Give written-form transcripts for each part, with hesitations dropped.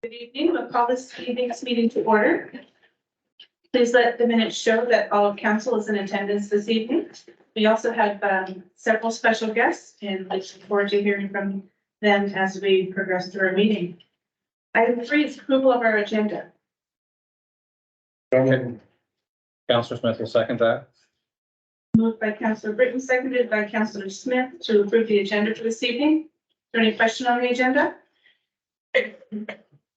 Good evening. We'll call this evening's meeting to order. Please let the minutes show that all of council is in attendance this evening. We also have several special guests and I look forward to hearing from them as we progress through our meeting. Item 3 is approval of our agenda. Councilor Smith will second that. Moved by Councilor Britton, seconded by Councilor Smith to approve the agenda for this evening. Is there any question on the agenda?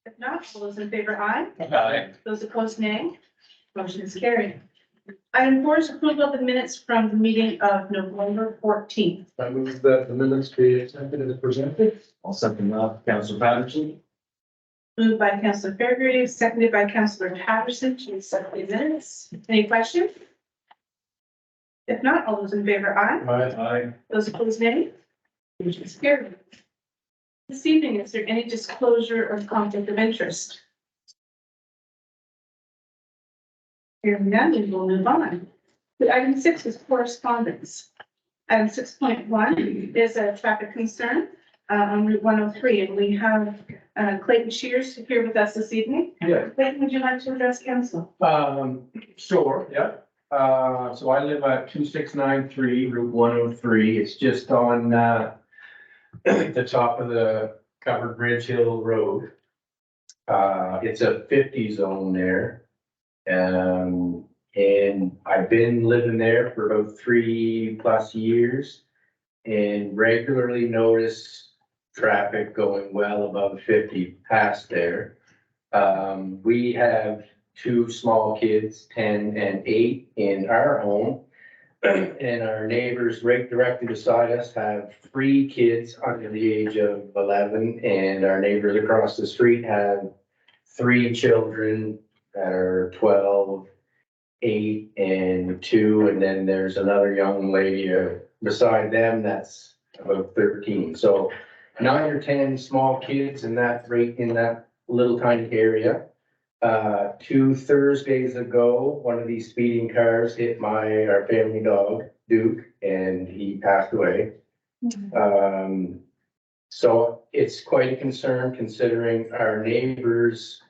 If not, all those in favor, aye. Aye. Those opposed, nay. Motion is carried. Item 4 is approval of the minutes from the meeting of November 14th. I move that the minutes be accepted as presented. I'll second that. Councilor Patterson. Moved by Councilor Fairgrieve, seconded by Councilor Patterson to accept the minutes. Any questions? If not, all those in favor, aye. Aye. Those opposed, nay. Motion is carried. This evening, is there any disclosure or conflict of interest? Hearing none, we will move on. Item 6 is correspondence. Item 6.1 is a traffic concern on Route 103, and we have Clayton Shears here with us this evening. Yeah. Clayton, would you like to address council? Sure, yeah. So I live at 2693 Route 103. It's just on the top of the covered Bridge Hill Road. It's a 50 zone there. And I've been living there for about 3+ years and regularly notice traffic going well above 50 past there. We have 2 small kids, 10 and 8 in our home. And our neighbors right directly beside us have 3 kids under the age of 11. And our neighbors across the street have 3 children that are 12, 8, and 2. And then there's another young lady beside them that's about 13. So 9 or 10 small kids in that little tiny area. 2 Thursdays ago, one of these speeding cars hit our family dog, Duke, and he passed away. So it's quite a concern considering our neighbor's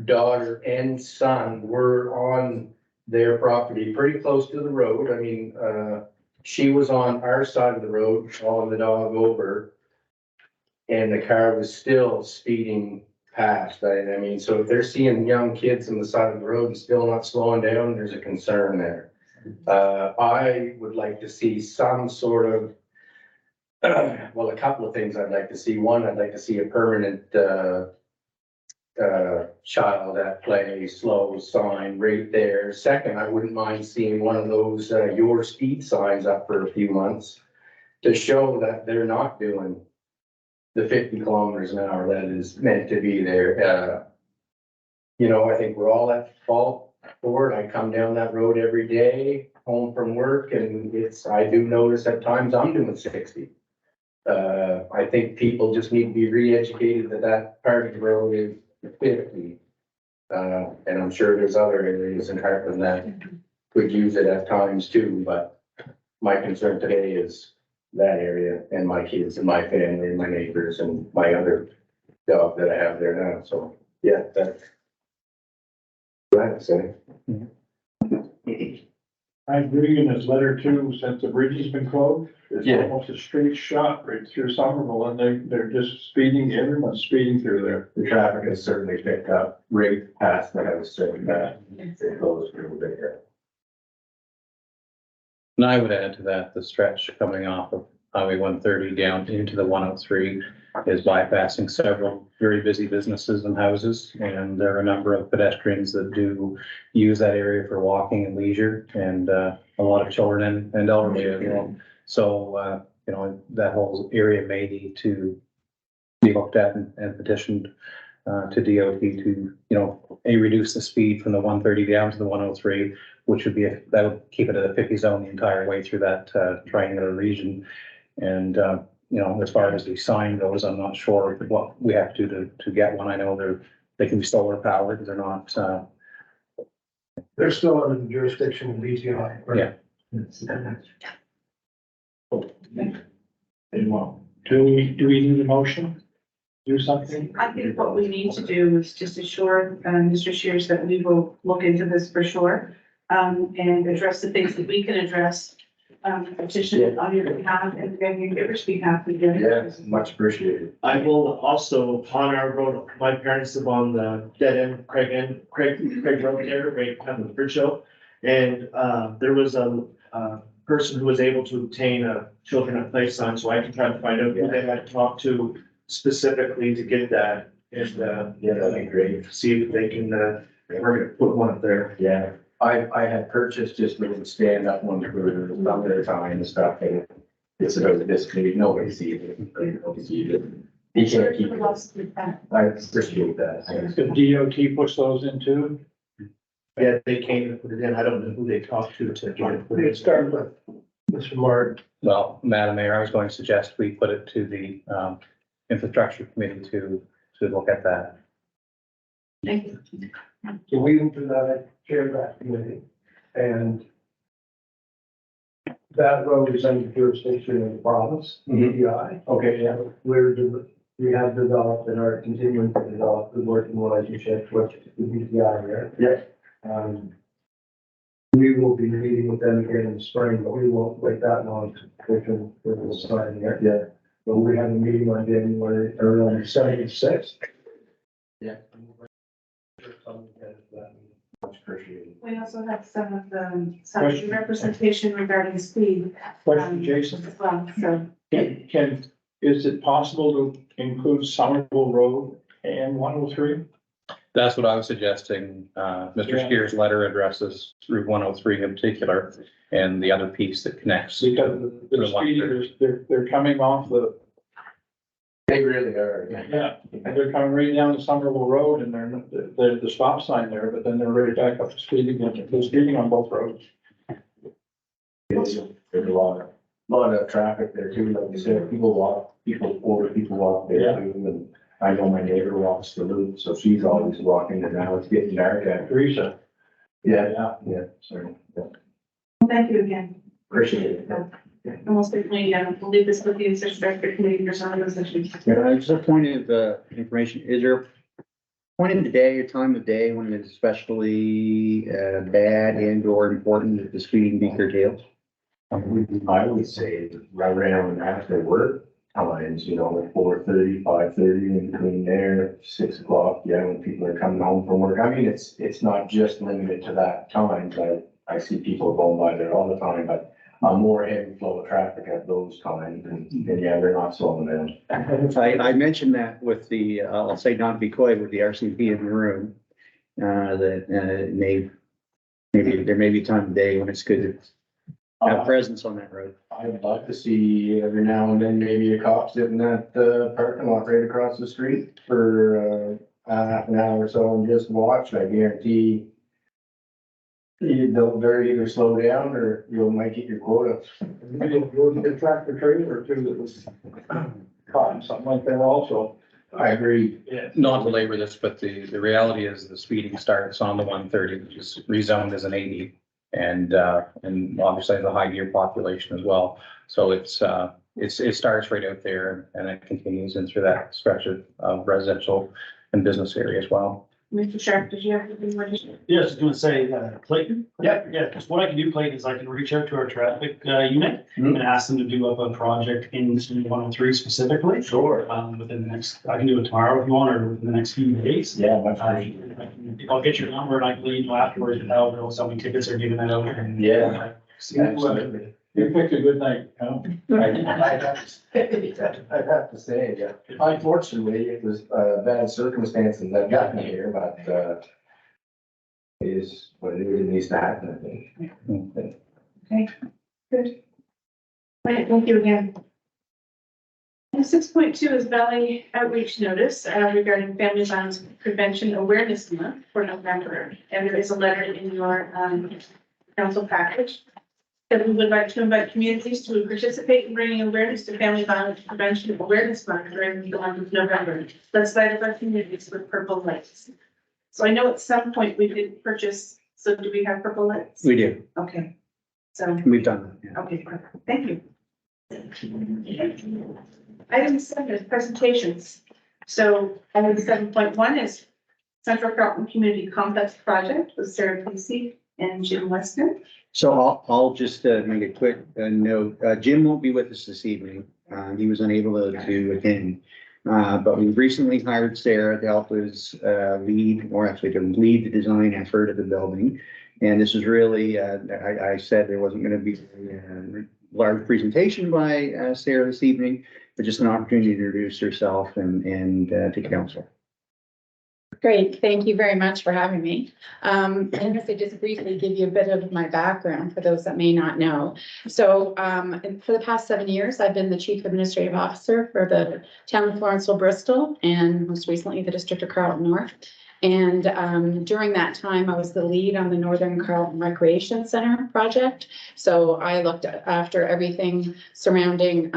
daughter and son were on their property pretty close to the road. I mean, she was on our side of the road, following the dog over, and the car was still speeding past. I mean, so if they're seeing young kids on the side of the road and still not slowing down, there's a concern there. I would like to see some sort of, well, a couple of things I'd like to see. One, I'd like to see a permanent child at play slow sign right there. Second, I wouldn't mind seeing one of those your speed signs up for a few months to show that they're not doing the 50 kilometers an hour that is meant to be there. You know, I think we're all at fault for it. I come down that road every day home from work, and I do notice at times I'm doing 60. I think people just need to be re-educated that part of the road is 50. And I'm sure there's other areas in Hartland that could use it at times too, but my concern today is that area and my kids and my family and my neighbors and my other dog that I have there now. So yeah, that's what I have to say. I agree in his letter too, since the bridge has been closed, it's Yeah. almost a straight shot right through Somerville, and they're just speeding, everyone's speeding through there. The traffic has certainly picked up right past the house and it goes through there. And I would add to that, the stretch coming off of Highway 130 down into the 103 is bypassing several very busy businesses and houses. And there are a number of pedestrians that do use that area for walking and leisure, and a lot of children and elderly as well. So, you know, that whole area may need to be looked at and petitioned to DOT to, you know, reduce the speed from the 130 down to the 103, which would be, that would keep it at a 50 zone the entire way through that triangular region. And, you know, as far as the sign goes, I'm not sure what we have to do to get one. I know they can be solar powered, they're not. They're still under the jurisdiction of DTI. Yeah. Do we need a motion? do something? I think what we need to do is just assure, Mr. Shears that we will look into this for sure. And address the things that we can address, petition on your behalf and then your neighbor's behalf. Yeah, much appreciated. I will also, on our road, my parents live on the dead end, Craig Road there, right kind of the bridge show. And, there was a person who was able to obtain a children at play sign, so I can try to find out who they had to talk to specifically to get that. And, Yeah, that'd be great. see if they can, we're gonna put one up there. Yeah, I had purchased just little stand-up ones for some of their time and stuff, and it's about this big, nobody sees it. Nobody sees it. You can't keep it. I appreciate that. The DOT push those in too? Yeah, they came and put it in. I don't know who they talked to get it put in. Let's start with Mr. Martin. Well, Madam Mayor, I was going to suggest we put it to the infrastructure committee to look at that. Thank you. So we went to that, chair that committee, and that road is under jurisdiction of the province, DEI. Okay, yeah. We have developed and are continuing to develop the working relationship with the DEI there. Yeah. We will be meeting with them again in the spring, but we won't wait that long to the sign there. Yeah. But we have a meeting on January, or on the 76th. Yeah. Much appreciated. We also have some of the representation regarding speed. Question, Jason, As well, so. is it possible to include Somerville Road and 103? That's what I was suggesting. Mr. Yeah. Steers' letter addresses Route 103 in particular and the other piece that connects. Because the speeders, they're coming off the, They really are. yeah, they're coming right down to Somerville Road and they're the stop sign there, but then they're ready back up to speed again. They're speeding on both roads. There's a lot of traffic there too, like you said, people walk there Yeah. too, and I know my neighbor walks the loop, so she's always walking, and now it's getting dark out. Teresa. Yeah, sorry, yeah, Thank you again. appreciate it. And we'll certainly, we'll leave this with the infrastructure committee for some of those issues. Just a point of information, is there a point in the day, a time of day when it's especially bad and or important that the speeding be curtailed? I would say right around after work times, you know, like 4:30, 5:30, in between there, 6 o'clock, yeah, when people are coming home from work. I mean, it's not just limited to that time, but I see people going by there all the time, but a more heavy flow of traffic at those times, and yeah, they're not slowing down. I mentioned that with the, I'll say not to be coy, with the RCMP in the room. Maybe there may be time of day when it's good to have presence on that road. I'd love to see every now and then maybe a cop sitting at the parking lot right across the street for half an hour or so and just watch. I guarantee they'll very either slow down or you might get your quota. Maybe we'll get a tractor trailer or two that was caught in something like that also. I agree. Yeah. Not to labor this, but the reality is the speeding starts on the 130, which is rezoned as an 80. And obviously the high gear population as well. So it starts right out there and it continues in through that stretch of residential and business area as well. Mr. Sharp, did you have anything more to say? Yes, I was gonna say, Clayton? Yeah. Yeah, because what I can do, Clayton, is I can reach out to our traffic unit and ask them to do up a project in 103 specifically. Sure. Within the next, I can do it tomorrow if you want, or within the next few days. Yeah, much appreciated. I'll get your number and I can let you know afterwards how many tickets are given out and. Yeah. See Absolutely. You picked a good night, huh? I'd have to say, yeah. Unfortunately, it was bad circumstances that got me here, but is what it needs to happen, I think. Okay, good. Right, thank you again. And 6.2 is Valley Outreach Notice regarding Family Violence Prevention Awareness Month for November. And there is a letter in your council package that we would like to invite communities to participate in bringing awareness to Family Violence Prevention Awareness Month during the month of November. Let's light up our communities with purple lights. So I know at some point we did purchase, so do we have purple lights? We do. Okay, so. We've done that. Yeah. Okay, perfect. Thank you. Item 7 is presentations. So item 7.1 is Central Carlton Community Complex Project with Sarah PACEY and Jim Weston. So I'll just make a quick note. Jim won't be with us this evening. He was unable to attend. But we recently hired Sarah to help us lead, or actually to lead the design effort of the building. And this is really, I said there wasn't going to be a large presentation by Sarah this evening, but just an opportunity to introduce herself and to council. Great, thank you very much for having me. I'm going to just briefly give you a bit of my background for those that may not know. So for the past 7 years, I've been the Chief Administrative Officer for the town of Lawrenceville, Bristol, and most recently the District of Carlton North. And during that time, I was the lead on the Northern Carlton Recreation Center project. So I looked after everything surrounding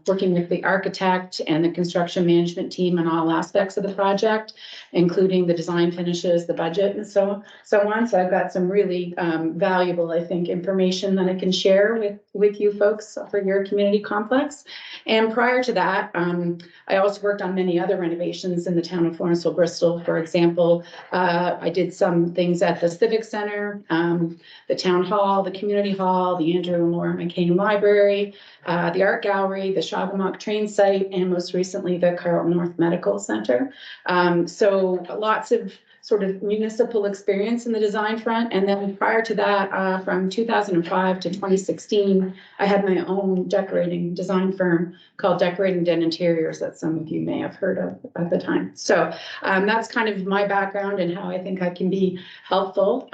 working with the architect and the construction management team on all aspects of the project, including the design finishes, the budget, and so on. So I've got some really valuable, I think, information that I can share with you folks for your community complex. And prior to that, I also worked on many other renovations in the town of Lawrenceville, Bristol. For example, I did some things at the Civic Center, the Town Hall, the Community Hall, the Andrew and Laura McCain Library, the Art Gallery, the Shagamock Train Site, and most recently the Carlton North Medical Center. So lots of sort of municipal experience in the design front. And then prior to that, from 2005 to 2016, I had my own decorating design firm called Decorating Den Interiors that some of you may have heard of at the time. So that's kind of my background and how I think I can be helpful.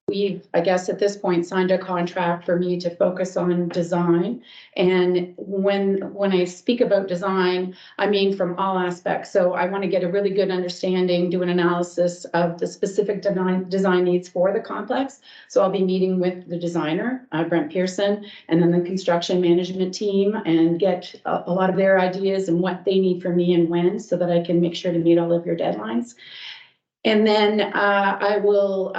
We've, I guess at this point, signed a contract for me to focus on design. And when I speak about design, I mean from all aspects. So I want to get a really good understanding, do an analysis of the specific design needs for the complex. So I'll be meeting with the designer, Brent Pearson, and then the construction management team and get a lot of their ideas and what they need from me and when, so that I can make sure to meet all of your deadlines. And then I will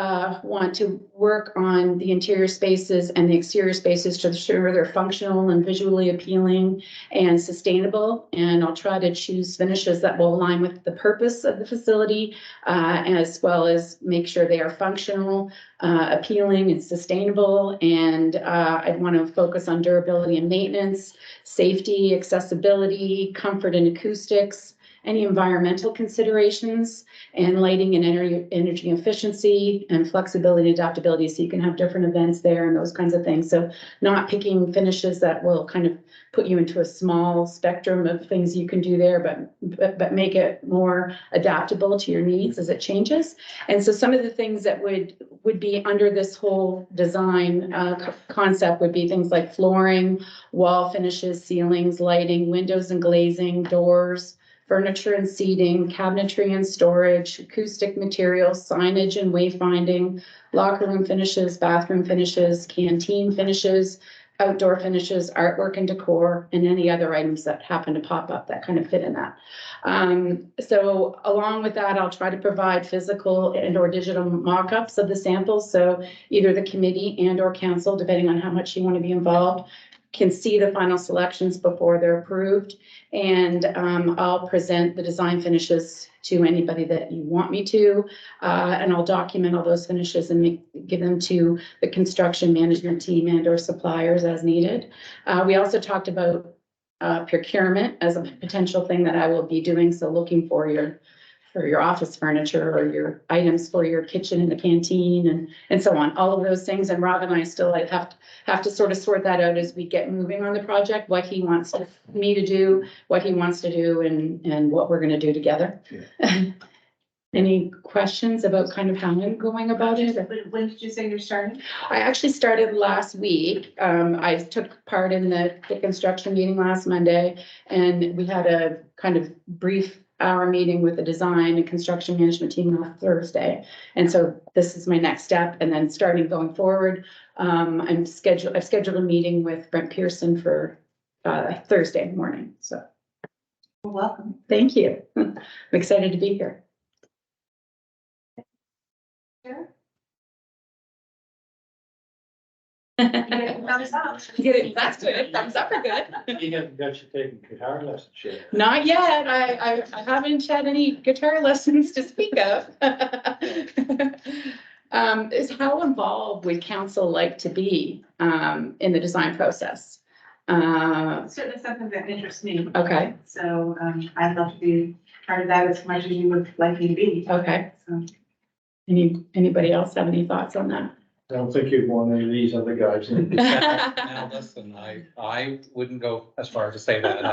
want to work on the interior spaces and the exterior spaces to ensure they're functional and visually appealing and sustainable. And I'll try to choose finishes that will align with the purpose of the facility, as well as make sure they are functional, appealing and sustainable. And I'd want to focus on durability and maintenance, safety, accessibility, comfort and acoustics, any environmental considerations, and lighting and energy efficiency and flexibility and adaptability, so you can have different events there and those kinds of things. So not picking finishes that will kind of put you into a small spectrum of things you can do there, but make it more adaptable to your needs as it changes. And so some of the things that would be under this whole design concept would be things like flooring, wall finishes, ceilings, lighting, windows and glazing, doors, furniture and seating, cabinetry and storage, acoustic materials, signage and wayfinding, locker room finishes, bathroom finishes, canteen finishes, outdoor finishes, artwork and decor, and any other items that happen to pop up that kind of fit in that. So along with that, I'll try to provide physical and or digital mock-ups of the samples. So either the committee and or council, depending on how much you want to be involved, can see the final selections before they're approved. And I'll present the design finishes to anybody that you want me to. And I'll document all those finishes and give them to the construction management team and or suppliers as needed. We also talked about procurement as a potential thing that I will be doing. So looking for your office furniture or your items for your kitchen and the canteen and so on, all of those things. And Rob and I still have to sort of sort that out as we get moving on the project, what he wants me to do, what he wants to do, and what we're going to do together. Yeah. Any questions about kind of how I'm going about it? When did you say you're starting? I actually started last week. I took part in the construction meeting last Monday, and we had a kind of brief hour meeting with the design and construction management team on Thursday. And so this is my next step. And then starting going forward, I've scheduled a meeting with Brent Pearson for Thursday morning. So Welcome. Thank you. I'm excited to be here. Thumbs up. That's good. Thumbs up are good. He hasn't got you taking guitar lessons yet. Not yet. I haven't had any guitar lessons to speak of. Is how involved would council like to be, in the design process? Certainly something that interests me. Okay, So, I'd love to be part of that as much as you would like me to be. okay. So, Anybody else have any thoughts on that? I don't think you'd want any of these other guys. Now, listen, I wouldn't go as far as to say that.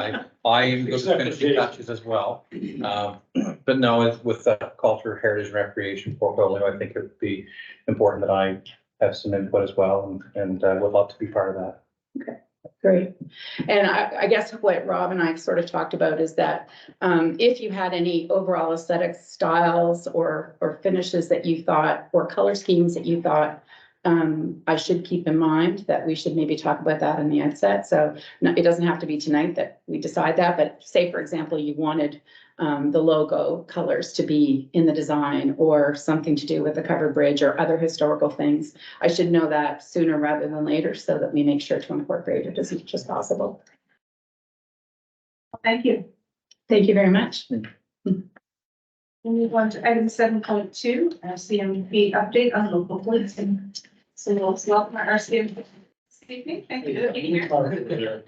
I am good Except with finishing the- touches as well. But no, with the culture, heritage, and recreation portfolio, I think it would be important that I have some input as well and would love to be part of that. Great. And I guess what Rob and I have sort of talked about is that if you had any overall aesthetic styles or finishes that you thought, or color schemes that you thought I should keep in mind, that we should maybe talk about that in the outset. So no, it doesn't have to be tonight that we decide that, but say, for example, you wanted the logo colors to be in the design, or something to do with the covered bridge or other historical things. I should know that sooner rather than later, so that we make sure to incorporate it as much as possible. thank you. Thank you very much. We move on to item 7.2, RCMP update on local policing. So we'll welcome our RCMP this evening. Thank you for being here.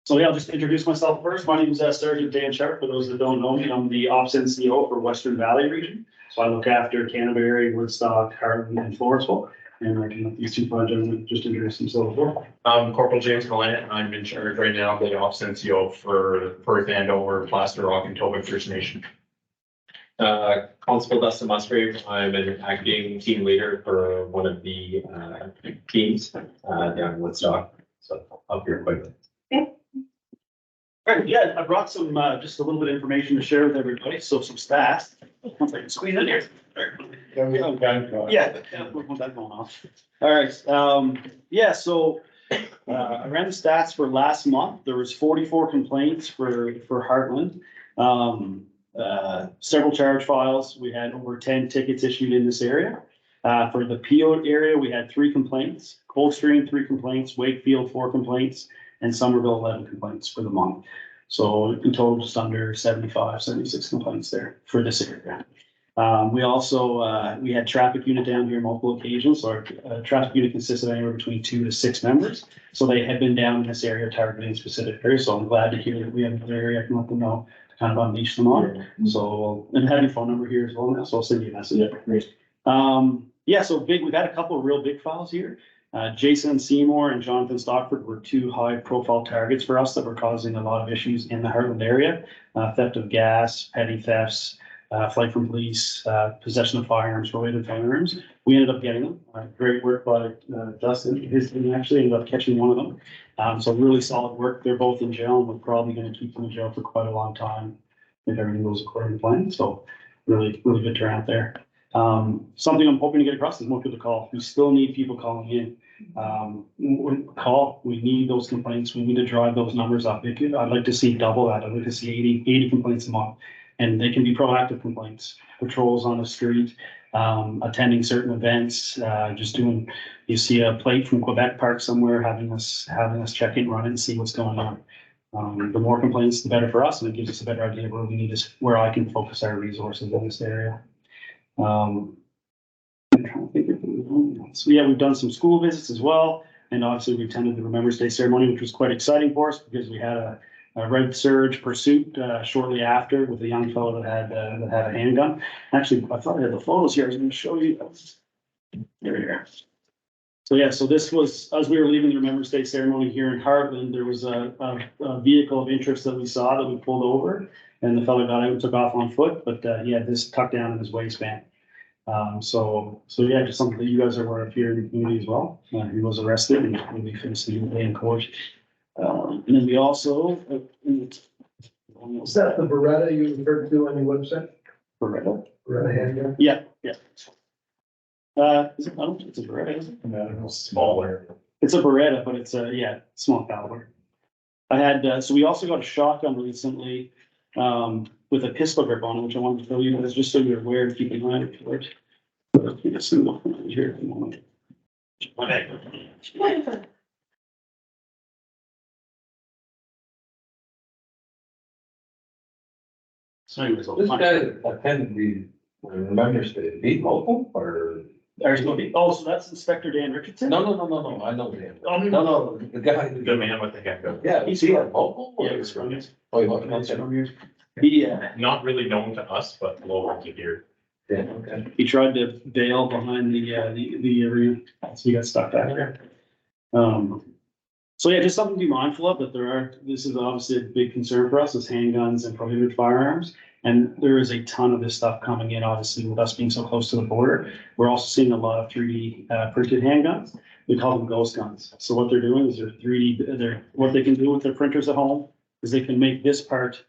So yeah, I'll just introduce myself first. My name is Sergeant Dan Sharp. For those that don't know me, I'm the Ops NCO for Western Valley region. So I look after Canterbury, Woodstock, Hartland, and Floresville. And I can let these two gentlemen just introduce themselves. Corporal James Millett, and I'm in charge right now of the Ops NCO for Perth, Andover, Plaster Rock, and Toba First Nation. Constable Dustin Musgrave, I'm an acting team leader for one of the teams down in Woodstock. So up here quickly. All right, yeah, I brought some, just a little bit of information to share with everybody. So some stats. Once I can squeeze in here. Yeah, we'll put that going off. All right, yeah, so I ran the stats for last month. There was 44 complaints for Hartland. Several charge files. We had over 10 tickets issued in this area. For the PO area, we had 3 complaints, Coldstream 3 complaints, Wakefield 4 complaints, and Somerville 11 complaints for the month. So in total, just under 75, 76 complaints there for this area. We also, we had traffic unit down here on multiple occasions. So our traffic unit consisted of anywhere between 2 to 6 members. So they had been down in this area targeting specific areas. So I'm glad to hear that we have another area I can let them know to kind of unleash them on. So, and have your phone number here as well now. So I'll send you a message. Yeah, so big, we've had a couple of real big files here. Jason Seymour and Jonathan Stockford were 2 high profile targets for us that were causing a lot of issues in the Hartland area. Theft of gas, petty thefts, flight from police, possession of firearms, related firearms. We ended up getting them. Great work by Dustin. His team actually ended up catching one of them. So really solid work. They're both in jail, and we're probably going to keep them in jail for quite a long time if everything goes according to plan. So really good turnout there. Something I'm hoping to get across is more people to call. We still need people calling in. We need those complaints. We need to drive those numbers up. I'd like to see double that. I'd like to see 80 complaints a month. And they can be proactive complaints, patrols on the street, attending certain events, just doing, you see a plate from Quebec Park somewhere, having us check in, run and see what's going on. The more complaints, the better for us, and it gives us a better idea where we need to, where I can focus our resources in this area. I'm trying to think of anything else. So yeah, we've done some school visits as well. And obviously we attended the Remembrance Day ceremony, which was quite exciting for us because we had a red surge pursuit shortly after with a young fellow that had a handgun. Actually, I thought I had the photos here. I was going to show you. There we are. So yeah, so this was, as we were leaving the Remembrance Day ceremony here in Hartland, there was a vehicle of interest that we saw that we pulled over, and the fellow got out and took off on foot, but he had this tucked down in his waistband. So yeah, just something that you guys are aware of here in the community as well. He was arrested and will be facing the day in court. And then we also. Is that the Beretta you referred to on your website? Beretta? Beretta handgun? Yeah. I don't think it's a Beretta, is it? No, smaller. It's a Beretta, but it's small caliber. I had, so we also got a shotgun recently, with a pistol grip on it, which I wanted to tell you guys, just so you're aware, to keep an eye out for it. But I think it's here at the moment. So anyways, This guy attended the, remembers the beat local or? oh, so that's Inspector Dan Richardson? No, I know him. Oh, No, the guy. The man with the gecko. Yeah, He's he's here from- local? Yeah, he's from here. Oh, he looked, He's okay. from here. He, Not really known to us, but local to here. Yeah, okay. he tried to bail behind the arena, so he got stuck back there. So yeah, just something to be mindful of, that this is obviously a big concern for us, is handguns and prohibited firearms. And there is a ton of this stuff coming in, obviously, with us being so close to the border. We're also seeing a lot of 3D printed handguns. We call them ghost guns. So what they're doing is what they can do with their printers at home is they can make this part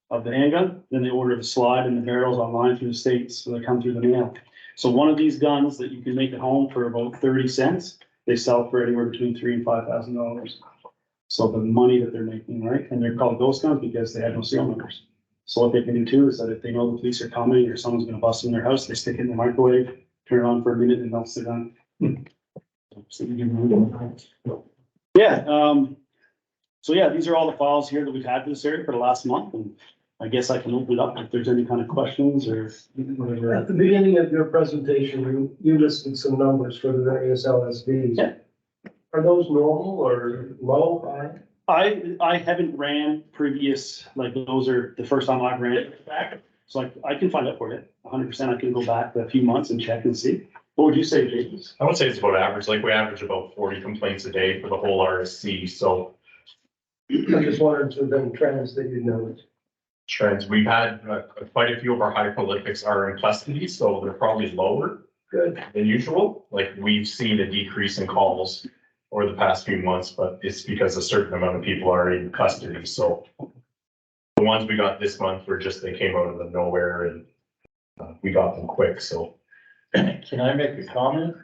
of the handgun, then they order the slide and the barrels online through the States, so they come through the mail. So one of these guns that you can make at home for about 30 cents, they sell for anywhere between $3,000 and $5,000. So the money that they're making, right? And they're called ghost guns because they have no serial numbers. So what they can do too is that if they know the police are coming or someone's gonna bust in their house, they stick it in the microwave, turn it on for a minute and melts the gun. Yeah, so yeah, these are all the files here that we've had for this area for the last month, and I guess I can open it up if there's any kind of questions or whatever. At the beginning of your presentation, you listed some numbers for the various LSVs. Yeah. Are those normal or low, high? I haven't ran previous, like those are the first time I've ran it back. So I can find out for you, 100%. I can go back a few months and check and see. What would you say, James? I would say it's about average, like we average about 40 complaints a day for the whole RSC, so I just wondered if there's been trends that you noticed. trends, we've had quite a few of our high prolifics are in custody, so they're probably lower Good. than usual. Like we've seen a decrease in calls over the past few months, but it's because a certain amount of people are in custody, so the ones we got this month were just, they came out of the nowhere and we got them quick, so. Can I make a comment?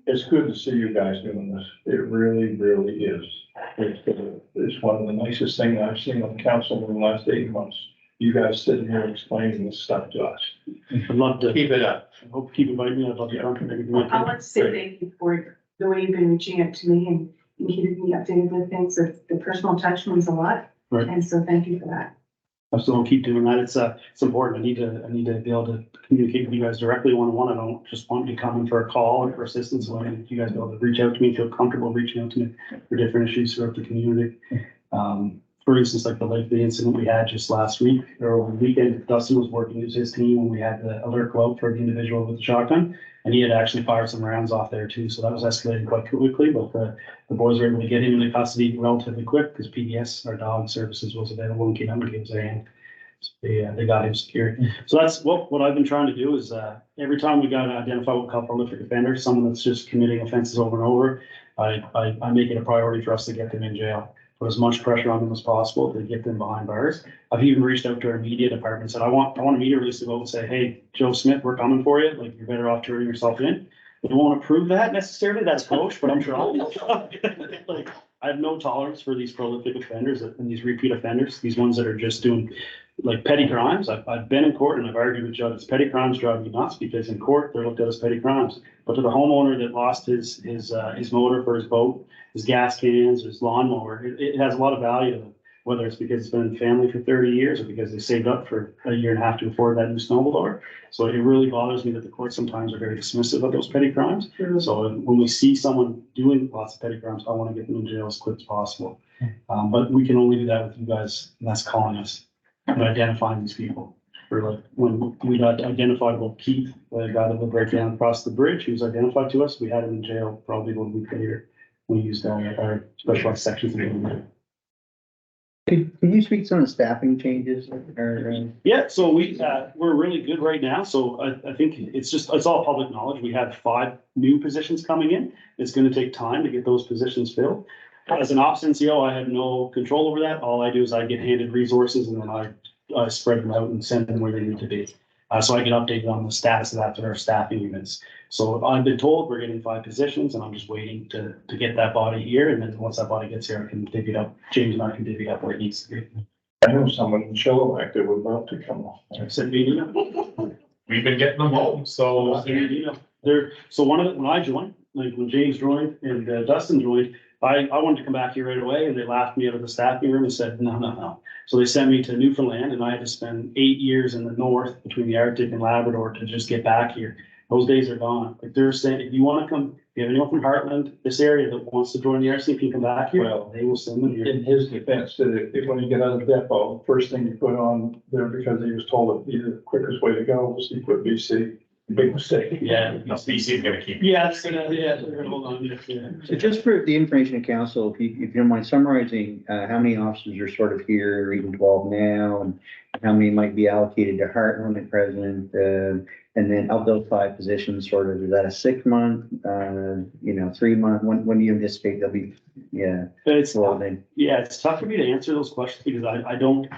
It's good to see you guys doing this. It really, really is. It's one of the nicest things I've seen on council in the last 8 months. You guys sitting here explaining this stuff to us. I'd love to, Keep it up. I hope you keep inviting me. I'd love to come and everything. I want to say thank you for the way you've been reaching out to me and keeping me updated with things. The personal touch means a lot. Right. And so thank you for that. I still don't keep doing that. It's important. I need to be able to communicate with you guys directly one-on-one. I don't just want you to come in for a call or for assistance. I want you guys be able to reach out to me, feel comfortable reaching out to me for different issues throughout the community. For instance, like the Lakeview incident we had just last week or over the weekend, Dustin was working with his team when we had the alert go out for the individual with the shotgun. And he had actually fired some rounds off there too. So that was escalating quite quickly, but the boys were able to get him into custody relatively quick because PDS, our dog services, was available and came out and gave us a hand. So they got him secured. So that's what I've been trying to do is every time we got to identify what we call prolific offenders, someone that's just committing offenses over and over, I make it a priority for us to get them in jail. Put as much pressure on them as possible to get them behind bars. I've even reached out to our media department and said, I want a media release to go and say, hey, Joe Smith, we're coming for you. Like, you're better off turning yourself in. They won't approve that necessarily, that approach, but I'm trying. Like, I have no tolerance for these prolific offenders and these repeat offenders, these ones that are just doing like petty crimes. I've been in court and I've argued with judges. Petty crimes drive me nuts because in court they're looked at as petty crimes. But to the homeowner that lost his motor for his boat, his gas cans, his lawnmower, it has a lot of value to them. Whether it's because it's been in the family for 30 years or because they saved up for a year and a half to afford that new snowblower. So it really bothers me that the courts sometimes are very dismissive of those petty crimes. So when we see someone doing lots of petty crimes, I want to get them in jail as quick as possible. But we can only do that with you guys, and that's calling us and identifying these people. For like when we got identified with Keith, the guy that lived right down across the bridge, he was identified to us. We had him in jail probably 1 week later. We used our specialized sections. Could you speak to some of the staffing changes Yeah, so we're really good right now. So I think it's all public knowledge. We have 5 new positions coming in. It's going to take time to get those positions filled. As an ops NCO, I have no control over that. All I do is I get handed resources and then I spread them out and send them where they need to be. So I get updated on the status of that to our staffing units. So I've been told we're getting 5 positions and I'm just waiting to get that body here. And then once that body gets here, I can divvy it up. James and I can divvy it up where it needs to be. I know someone in Chilliwack that would love to come off. Send me an email. We've been getting them home, so So one of the, when I joined, like when James joined and Dustin joined, I wanted to come back here right away and they laughed me out of the staffing room and said, no. So they sent me to Newfoundland and I had to spend 8 years in the north between the Arctic and Labrador to just get back here. Those days are gone. Like they're saying, if you want to come, if you have anyone from Hartland, this area that wants to join the RCMP, come back here, Well, they will send them here. In his defense, that if when you get out of the depot, first thing you put on there, because he was told that the quickest way to go was he put BC, big mistake. Yeah. No, BC is gonna keep. Yeah, so, yeah, they're gonna hold on. Yeah. So just for the information of council, if you don't mind summarizing, how many officers are sort of here, or even 12 now, and how many might be allocated to Hartland at present, and then of those 5 positions, sort of, is that a 6-month, 3-month, when do you anticipate they'll be, But it's, then? yeah, it's tough for me to answer those questions because I don't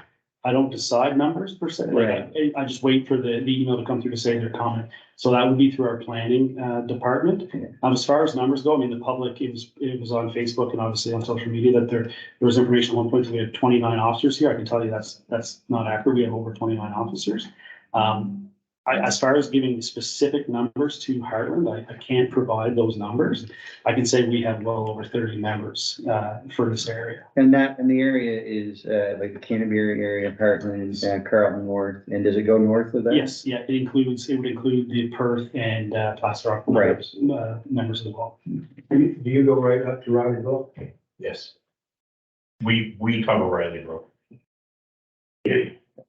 decide numbers per se. Like, Right. I just wait for the email to come through to say they're coming. So that would be through our planning department. Yeah. As far as numbers go, I mean, the public, it was on Facebook and obviously on social media that there was information at one point that we had 29 officers here. I can tell you that's not accurate. We have over 29 officers. As far as giving specific numbers to Hartland, I can't provide those numbers. I can say we have well over 30 members for this area. And the area is, like the Canterbury area, Hartland, Carlton North, and does it go north of that? Yes, yeah, it would include the Perth and Plaster Rock Right. members as well. Do you go right up to Rileyville? Yes. We cover Riley Road.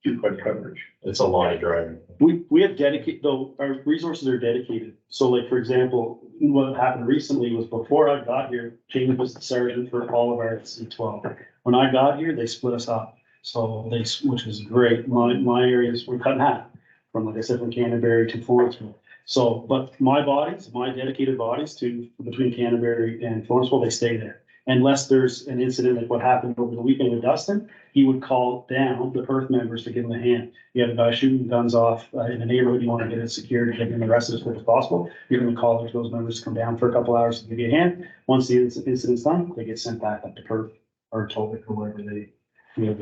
Too much coverage. It's a lot of driving. We have dedicated, though, our resources are dedicated. So like, for example, what happened recently was before I got here, James was the sergeant for all of our C12. When I got here, they split us up. So which was great. My areas were cut in half from, like I said, from Canterbury to Florenceville. So, but my dedicated bodies between Canterbury and Florenceville, they stay there. Unless there's an incident like what happened over the weekend with Dustin, he would call down the Perth members to give him a hand. You have a guy shooting guns off in the neighborhood, you want to get it secured, get him arrested as quick as possible. You're going to call those members to come down for a couple hours to give you a hand. Once the incident's done, they get sent back up to Perth or Tobic or wherever they go.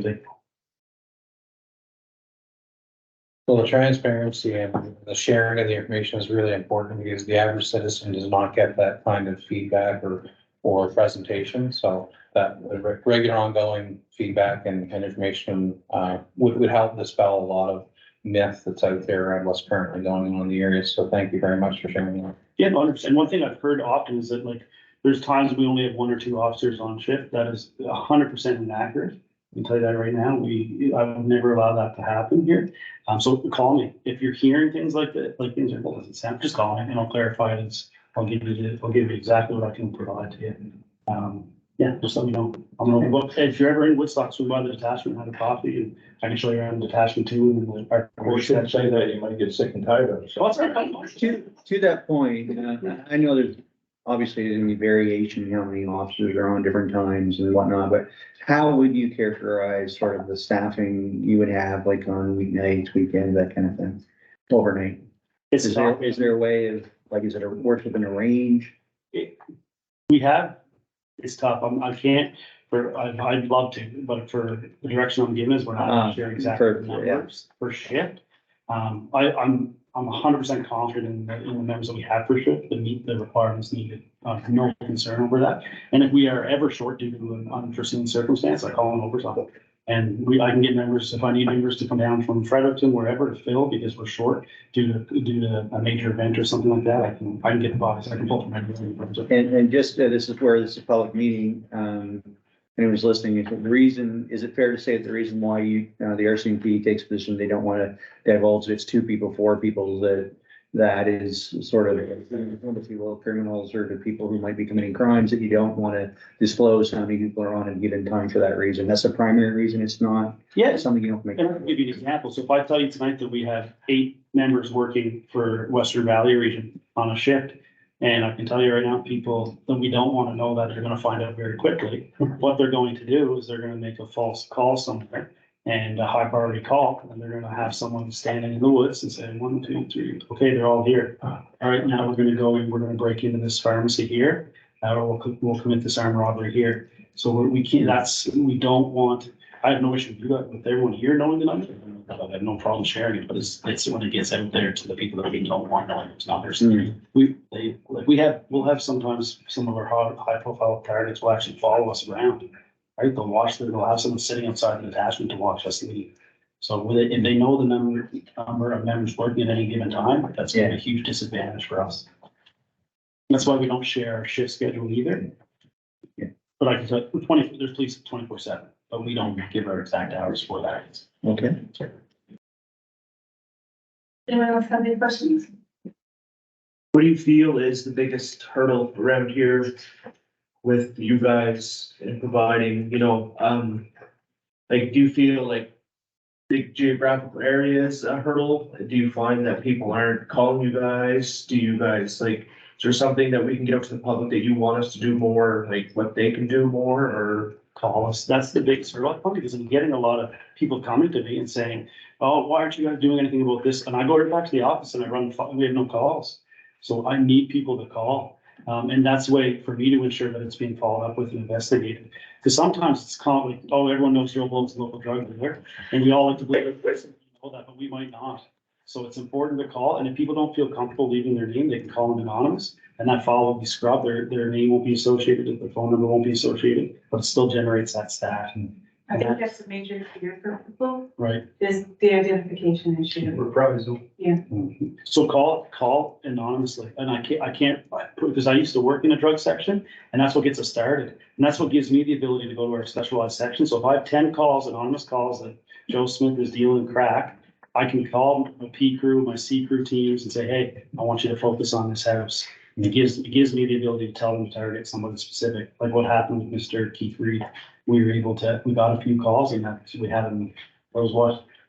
Well, the transparency and the sharing of the information is really important because the average citizen does not get that kind of feedback or presentation. So that regular ongoing feedback and information would help dispel a lot of myth that's out there and what's currently going on in the area. So thank you very much for sharing that. Yeah, 100%. And one thing I've heard often is that, like, there's times we only have 1 or 2 officers on shift. That is 100% inaccurate. I can tell you that right now. I would never allow that to happen here. So call me if you're hearing things like that, like things are, well, doesn't sound, just call me and I'll clarify it. I'll give you exactly what I can provide to you. Yeah, just let me know. I'm gonna look, if you're ever in Woodstock, swing by the detachment, have a coffee, and I can show you around the detachment too. And our We shouldn't say that, you might get sick and tired of it. Oh, that's right. To that point, I know there's obviously any variation in how many officers are on different times and whatnot, but how would you characterize sort of the staffing you would have, like on weeknights, weekends, that kind of thing, overnight? Is there a way of, like, is it works within a range? It's tough. I'd love to, but for the direction I'm given is we're not sharing exactly the numbers for shift. I'm 100% confident in the members that we have for shift that meet the requirements needed. No concern over that. And if we are ever short due to an unforeseen circumstance, I call an overtime. And I can get members, if I need members to come down from Fredericton, wherever to fill because we're short due to a major event or something like that, I can get the bodies. I can pull from everything. And just, this is a public meeting, anyone's listening, is it fair to say that the reason why the RCMP takes a position, they don't want to divulge it's 2 people, 4 people, that is sort of, if you will, criminals or the people who might be committing crimes that you don't want to disclose how many people are on a given time for that reason. That's the primary reason. It's not something you don't make. And I'll give you an example. So if I tell you tonight that we have 8 members working for Western Valley region on a shift, and I can tell you right now, people that we don't want to know that they're going to find out very quickly. What they're going to do is they're going to make a false call somewhere and a high priority call, and they're going to have someone standing in the woods and say, 1, 2, 3, okay, they're all here. All right, now we're going to go and we're going to break into this pharmacy here. Or we'll commit this armed robbery here. So we can't, we don't want, I have no issue with everyone here knowing the number. I have no problem sharing it, but it's when it gets out there to the people that we don't want knowing it's not theirs. Mm. We'll have sometimes some of our high profile targets will actually follow us around. Right, they'll have someone sitting outside the attachment to watch us leave. So if they know the number of members working at any given time, that's gonna be a huge disadvantage for us. That's why we don't share our shift schedule either. But I can tell you, there's police 24/7, but we don't give our exact hours for that. Okay. Anyone else have any questions? What do you feel is the biggest hurdle around here with you guys in providing, like, do you feel like big geographical areas a hurdle? Do you find that people aren't calling you guys? Do you guys is there something that we can get up to the public that you want us to do more, like what they can do more, or? Call us. That's the biggest hurdle, because I'm getting a lot of people coming to me and saying, oh, why aren't you guys doing anything about this? And I go right back to the office and we have no calls. So I need people to call. And that's the way for me to ensure that it's being followed up with and investigated. Because sometimes it's like, oh, everyone knows Joe Bloke's a local drug dealer, and we all like to believe it, know that, but we might not. So it's important to call, and if people don't feel comfortable leaving their name, they can call them anonymous, and that file will be scrubbed. Their name won't be associated, their phone number won't be associated, but it still generates that stat. I think that's a major fear for people, Right. is the identification issue. Reprisal. So call anonymously, and I can't, because I used to work in a drug section, and that's what gets us started. And that's what gives me the ability to go to our specialized section. So if I have 10 calls, anonymous calls, that Joe Smith is dealing crack, I can call my P crew, my C crew teams and say, hey, I want you to focus on this house. And it gives me the ability to tell them to target somebody specific, like what happened with Mr. Keith Reed. We got a few calls, and we had them, that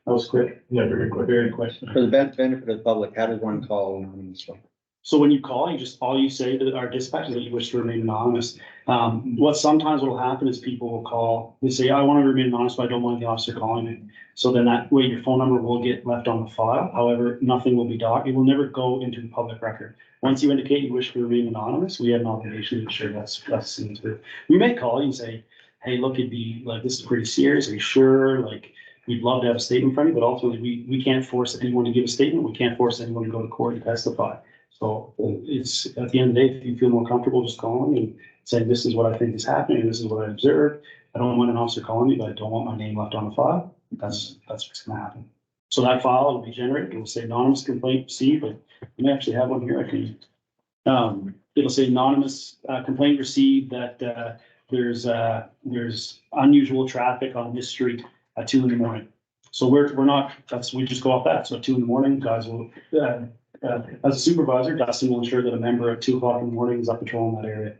was quick. Yeah, very quick. Very quick. For the benefit of the public, how does one call anonymously? So when you call, all you say to our dispatch is that you wish to remain anonymous. What sometimes will happen is people will call, they say, I want to remain anonymous, but I don't want the officer calling me. So then that way your phone number will get left on the file. However, nothing will be docked. It will never go into the public record. Once you indicate you wish to remain anonymous, we have an obligation to ensure that's seen through. We may call you and say, hey, look, it'd be like, this is pretty serious. Are you sure? Like, we'd love to have a statement from you, but ultimately we can't force anyone to give a statement. We can't force anyone to go to court and testify. So it's at the end of the day, if you feel more comfortable just calling and saying, this is what I think is happening, and this is what I observed. I don't want an officer calling me, but I don't want my name left on the file. That's what's gonna happen. So that file will be generated. It will say anonymous complaint received, but we may actually have one here. I can, it'll say anonymous complaint received that there's unusual traffic on this street at 2 a.m. So we're not, we just go off that. So at 2 a.m, guys will, as a supervisor, Dustin will ensure that a member at 2 o'clock in the morning is up patrolling that area.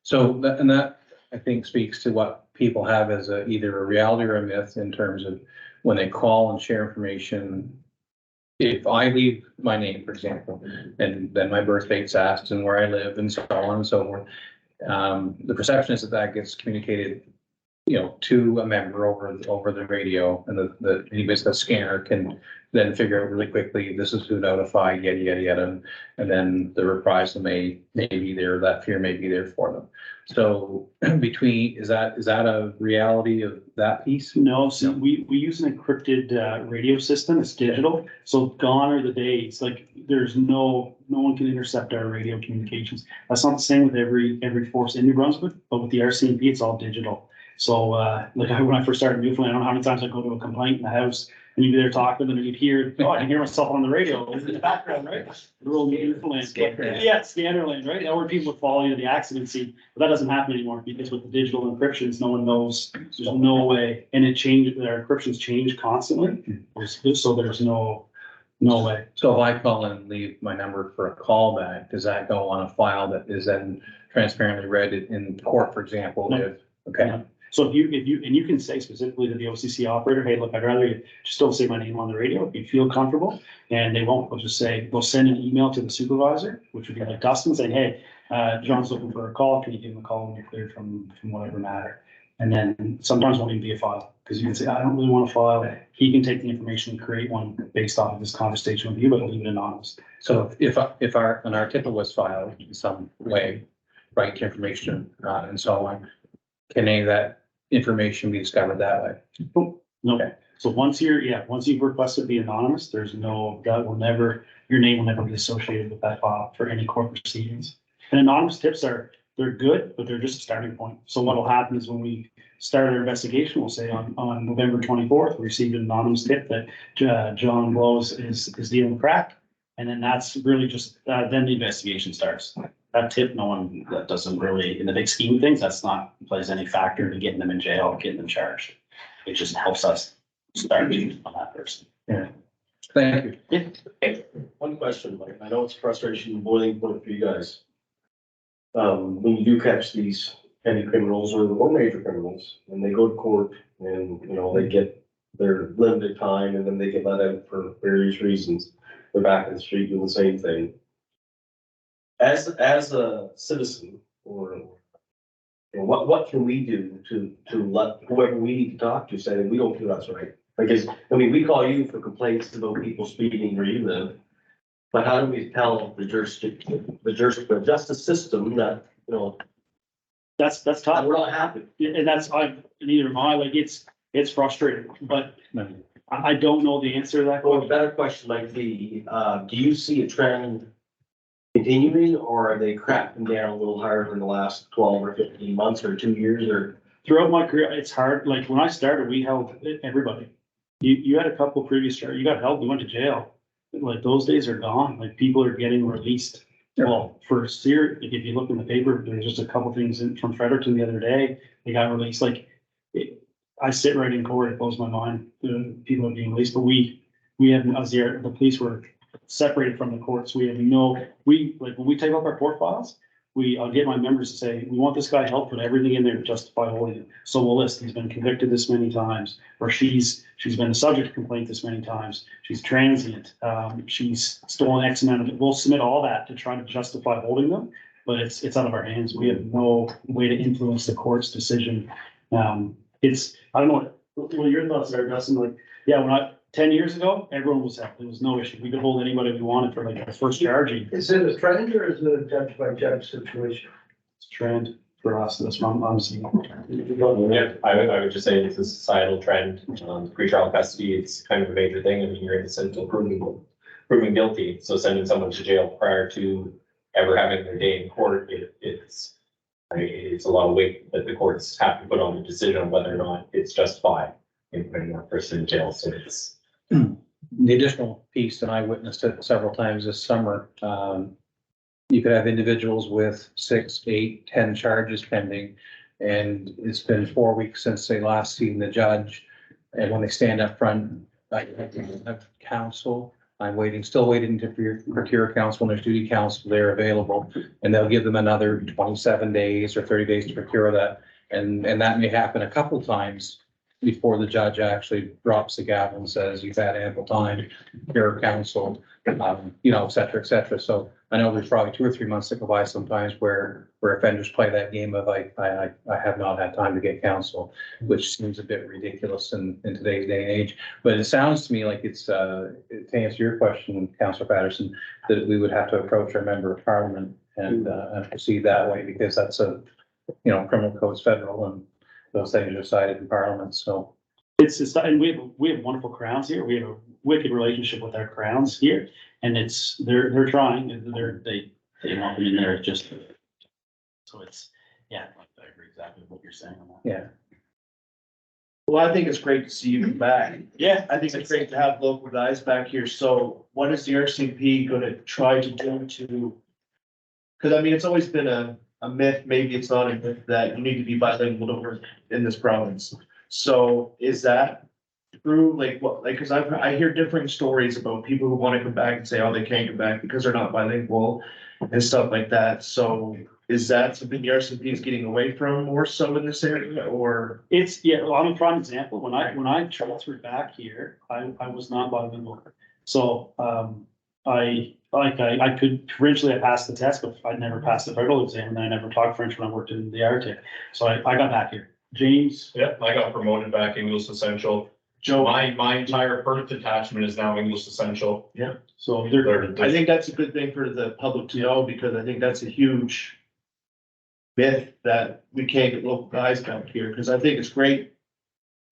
So that I think speaks to what people have as either a reality or a myth in terms of when they call and share information. If I leave my name, for example, and then my birth date's asked and where I live and so on and so forth, the perception is that gets communicated, to a member over the radio, and the scanner can then figure out really quickly, this is who notified, yada, yada, yada. And then the reprisal may be there, that fear may be there for them. So is that a reality of that piece? No, so we use an encrypted radio system. It's digital. So gone are the days, like there's no one can intercept our radio communications. That's not the same with every force in New Brunswick, but with the RCMP, it's all digital. So when I first started in Newfoundland, I don't know how many times I'd go to a complaint in the house and you'd be there talking and then you'd hear, I can hear myself on the radio in the background, right? The rural Newfoundland. Yeah, Scannerland, right? Or people would follow you to the accident scene, but that doesn't happen anymore because with the digital encryptions, no one knows. There's no way, and our encryptions change constantly. So there's no way. So if I call and leave my number for a callback, does that go on a file that is then transparently read in court, for example? No. Okay. Yeah. So if you can say specifically to the OCC operator, hey, look, I'd rather you just don't say my name on the radio if you feel comfortable, and they won't. They'll just say, they'll send an email to the supervisor, which would be like Dustin, saying, hey, John's looking for a call. Can you give him a call when you're cleared from whatever matter? And then sometimes it won't even be a file because you can say, I don't really want a file. He can take the information and create one based off of this conversation with you, but leave it anonymous. So if our tipple was filed in some way, right information and so on, can any of that information be discovered that way? No, so once you've requested to be anonymous, there's no, your name will never be associated with that file for any court proceedings. And anonymous tips they're good, but they're just a starting point. So what'll happen is when we start our investigation, we'll say on November 24th, we received an anonymous tip that John Blows is dealing with crack. And then that's really just, then the investigation starts. That tip, that doesn't really, in the big scheme of things, that's not plays any factor to getting them in jail, getting them charged. It just helps us start on that person. Yeah. Thank you. One question, Mike. I know it's a frustration and boiling point for you guys. When you do catch these petty criminals or the more major criminals, and they go to court and, you know, they get their limited time and then they get let out for various reasons, they're back in the street doing the same thing. As a citizen, or you know, what can we do to let whoever we need to talk to say that we don't feel that's right? Because, I mean, we call you for complaints about people speeding where you live, but how do we tell the justice system that, you know, That's tough. we're not happy? And neither am I, like, it's frustrating, but I don't know the answer to that Or a question. better question might be, do you see a trend continuing, or are they cracking down a little harder in the last 12 or 15 months or 2 years or? Throughout my career, it's hard. Like when I started, we held everybody. You had a couple previous charges, you got held, you went to jail. Like those days are gone. Like people are getting released. Well, for serious, like, if you look in the paper, there's just a couple things from Fredericton the other day. They got released. Like I sit right in court. It blows my mind. People are being released, but we have, as the police were separated from the courts. We have like when we type up our court files, I'll get my members to say, we want this guy held, put everything in there to justify holding him. So we'll list, he's been convicted this many times, or she's been a subject of complaint this many times. She's transient. She's stolen X amount of it. We'll submit all that to try to justify holding them, but it's out of our hands. We have no way to influence the court's decision. I don't know what your thoughts are, Dustin. Like, yeah, 10 years ago, everyone was happy. There was no issue. We could hold anybody we wanted for like the first charging. Is it a trend or is it a judge by judge situation? It's a trend for us. That's what I'm seeing. Yeah, I would just say it's a societal trend. Pretrial custody, it's kind of a major thing. I mean, you're innocent until proven guilty. So sending someone to jail prior to ever having their day in court, it's a lot of weight that the courts have to put on the decision on whether or not it's justified in putting that person in jail. So it's. The additional piece, and I witnessed it several times this summer, you could have individuals with 6, 8, 10 charges pending, and it's been 4 weeks since they last seen the judge. And when they stand up front, I have counsel. I'm still waiting to procure counsel, and there's duty counsel there available, and they'll give them another 27 days or 30 days to procure that. And that may happen a couple times before the judge actually drops the gavel and says, you've had ample time, your counsel, you know, et cetera, et cetera. So I know there's probably 2 or 3 months that go by sometimes where offenders play that game of I have not had time to get counsel, which seems a bit ridiculous in today's day and age. But it sounds to me like it's, to answer your question, Councilor Patterson, that we would have to approach our member of parliament and proceed that way, because that's criminal code's federal, and those things are decided in parliament. So and we have wonderful crowns here. We have a wicked relationship with our crowns here, and they're trying. They want them in there just. So it's, yeah, I agree exactly with what you're saying on that. yeah. Well, I think it's great to see you back. Yeah, I think it's great to have local guys back here. So what is the RCMP gonna try to do to? Cause I mean, it's always been a myth, maybe it's not a myth, that you need to be bilingual to work in this province. So is that true? Like what, like, cause I hear differing stories about people who want to come back and say, oh, they can't come back because they're not bilingual and stuff like that. So is that something the RCMP is getting away from more so in this area, or? I'm a prime example. When I transferred back here, I was not bilingual. So, I could provincially, I passed the test, but I never passed the federal exam, and I never taught French when I worked in the Arctic. So I got back here. James? Yeah, I got promoted back English Essential. Joe? My entire Perth detachment is now English Essential. Yeah. So I think that's a good thing for the public to know, because I think that's a huge myth that we can't get local guys back here, because I think it's great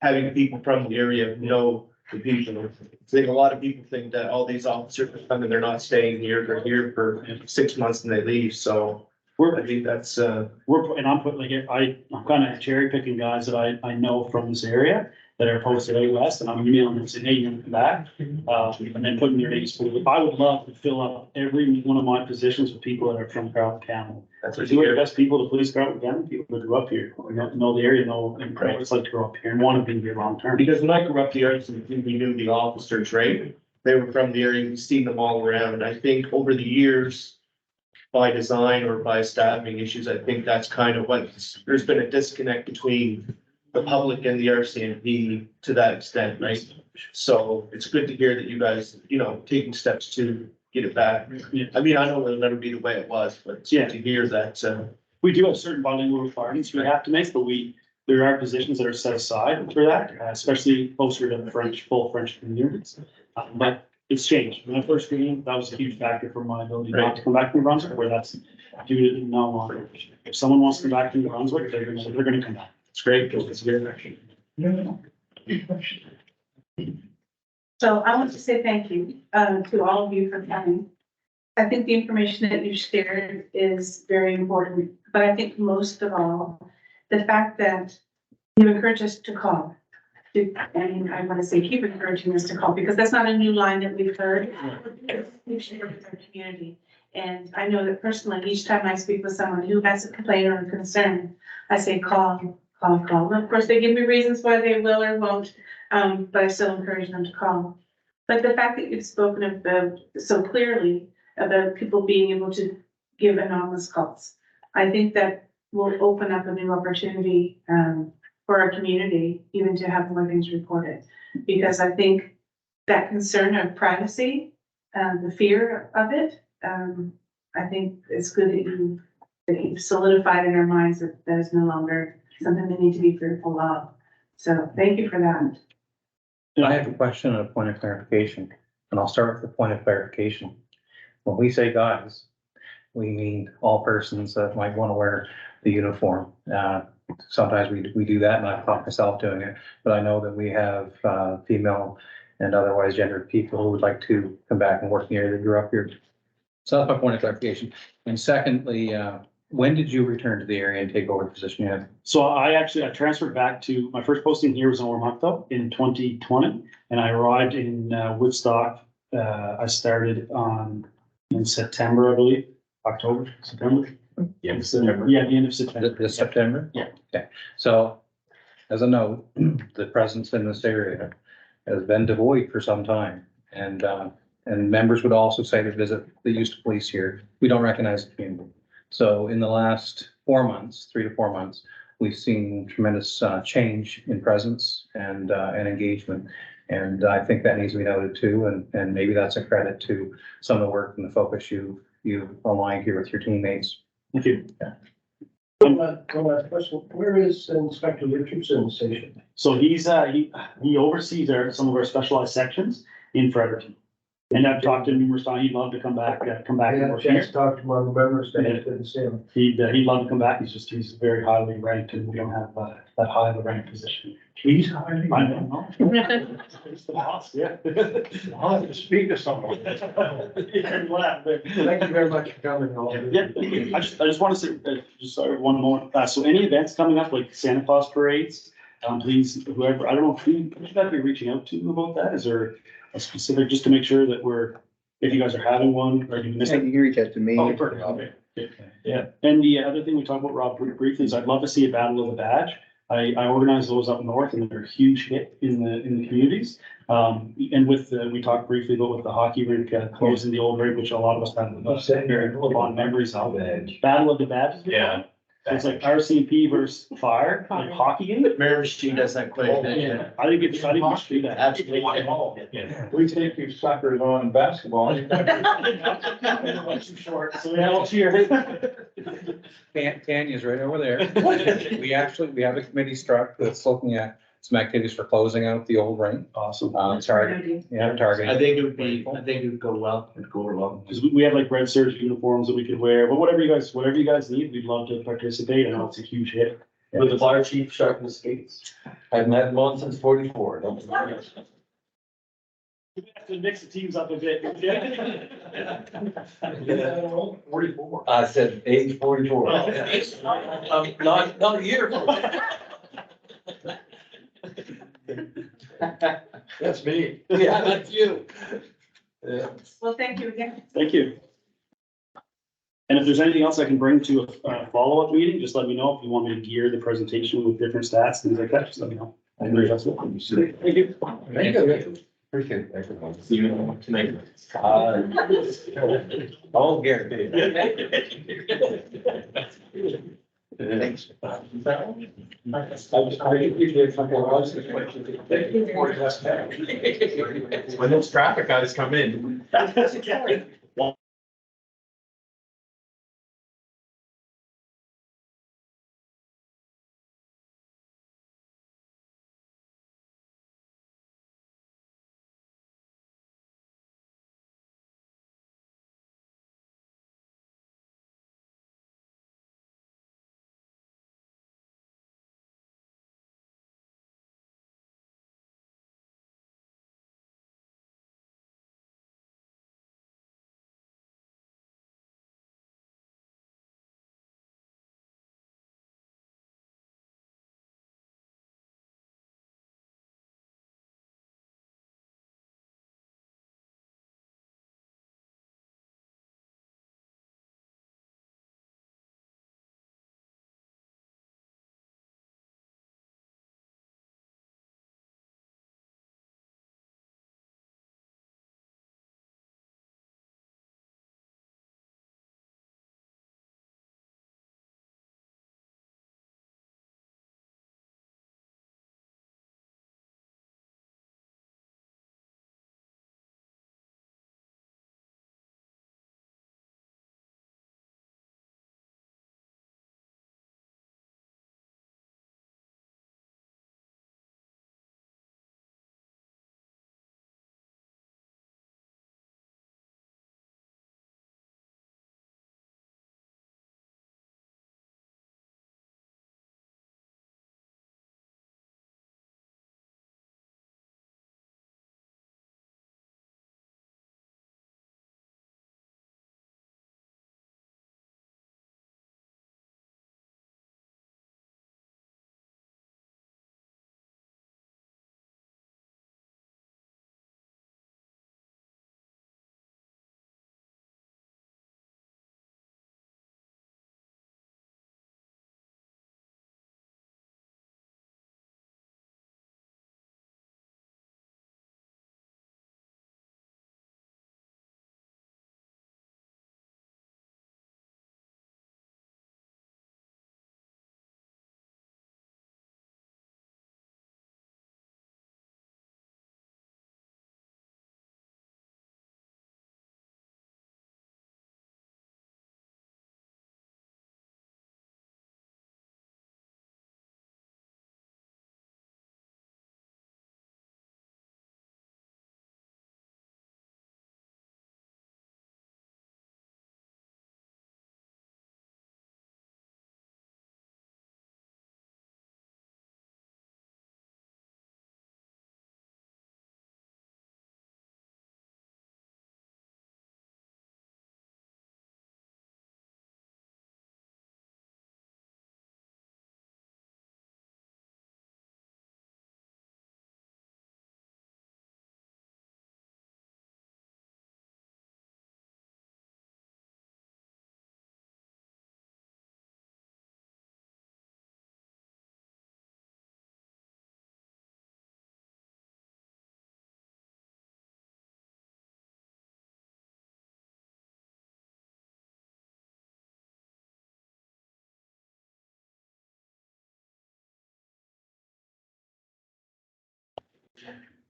having people from the area know the people. I think a lot of people think that all these officers are coming, they're not staying here, they're here for 6 months and they leave, so I think that's, and I'm putting, like, I'm kind of cherry picking guys that I know from this area that are posted out west, and I'm emailing them saying, hey, you're gonna come back. And then putting their names forward. I would love to fill up every one of my positions with people that are from Carleton County. that's Two of the best people to police Carleton County, people that grew up here, know the area, know what it's like to grow up here and want to be here long term. Because when I grew up here, we knew the officers, right? They were from the area, we've seen them all around, and I think over the years, by design or by staffing issues, I think that's kind of what, there's been a disconnect between the public and the RCMP to that extent, right? So it's good to hear that you guys, taking steps to get it back. I mean, I know it'll never be the way it was, but it's good to hear that, We do have certain bilingual requirements we have to make, but there are positions that are set aside for that, especially closer to the full French communities. But it's changed. When I first came, that was a huge factor for my ability not to come back to New Brunswick, where that's due to no longer. If someone wants to come back to New Brunswick, they're gonna come back. it's great, because it's good. So I want to say thank you to all of you for coming. I think the information that you've shared is very important, but I think most of all, the fact that you encourage us to call. And I want to say keep encouraging us to call, because that's not a new line that we've heard. We've shared with our community. And I know that personally, each time I speak with someone who has a complaint or a concern, I say, call. And of course, they give me reasons why they will or won't, but I still encourage them to call. But the fact that you've spoken about so clearly about people being able to give anonymous calls, I think that will open up a new opportunity for our community, even to have more things reported. Because I think that concern of privacy, the fear of it, I think it's good that you've solidified in our minds that that is no longer something they need to be fearful of. So thank you for that. I have a question and a point of clarification, and I'll start with the point of clarification. When we say guys, we mean all persons that might want to wear the uniform. Sometimes we do that, and I've caught myself doing it, but I know that we have female and otherwise gendered people who would like to come back and work in the area that grew up here. So that's my point of clarification. And secondly, when did you return to the area and take over the position you had? So I transferred back to, my first posting here was in Ormonthal in 2020, and I arrived in Woodstock. I started in September, I believe, September. Yeah, September. Yeah, the end of September. This September? Yeah. Okay, so as a note, the presence in this area has been devoid for some time. And members would also say that visit the Euston Police here, we don't recognize the community. So in the last 4 months, 3 to 4 months, we've seen tremendous change in presence and engagement. And I think that needs to be noted too. And maybe that's a credit to some of the work and the focus you aligned here with your teammates. Thank you. Question, where is Inspector Richardson station? So he oversees some of our specialized sections in Fredericton. And I've talked to him numerous times. He'd love to come back I and had a work chance here. to talk to him on the members day, I couldn't see him. He'd love to come back. He's very highly ranked, and we don't have that high of a ranked position. He's highly. I don't know. It's the boss, yeah. I'll have to speak to someone. Thank you very much for coming. all. Yeah, I just want to say, just sorry, one more. So any events coming up, like Santa Claus parades, please, whoever, I don't know, who should I be reaching out to about that? Is there a specific, just to make sure that if you guys are having one, or you missed You it? can reach out to me. Oh, perfect. Okay. Yeah, and the other thing we talked about, Rob, briefly, is I'd love to see a battle of the badge. I organize those up north, and they're a huge hit in the communities. And we talked briefly about with the hockey rink closing the old rink, which a lot of us have very fond memories of. Battle of the badges. Yeah. So it's like RCMP versus fire, like hockey game. Mayor Machine does that quite a bit, yeah. I think we should do that. Absolutely. Yeah. We take you suckers on basketball. Too short, so yeah, I'll cheer. Tanya's right over there. We have a committee struck that's looking at some activities for closing out the old rink. Awesome. Target. I think it would go well, it'd go well. Because we have like red serge uniforms that we could wear, but whatever you guys need, we'd love to participate. I know it's a huge hit. With the fire chief sharpen the skates. I've met him on since 44. Don't you know? We have to mix the teams up a bit. 44. I said age 44. Not a year. That's me. Yeah, that's you. Yeah. Well, thank you again. Thank you. And if there's anything else I can bring to a follow-up meeting, just let me know. If you want me to gear the presentation with different stats, things like that, just let me know. I agree. That's what you see. Thank you. Thank you. Appreciate it. Everyone. See you tonight. Oh, Gary. Thanks. When those traffic guys come in.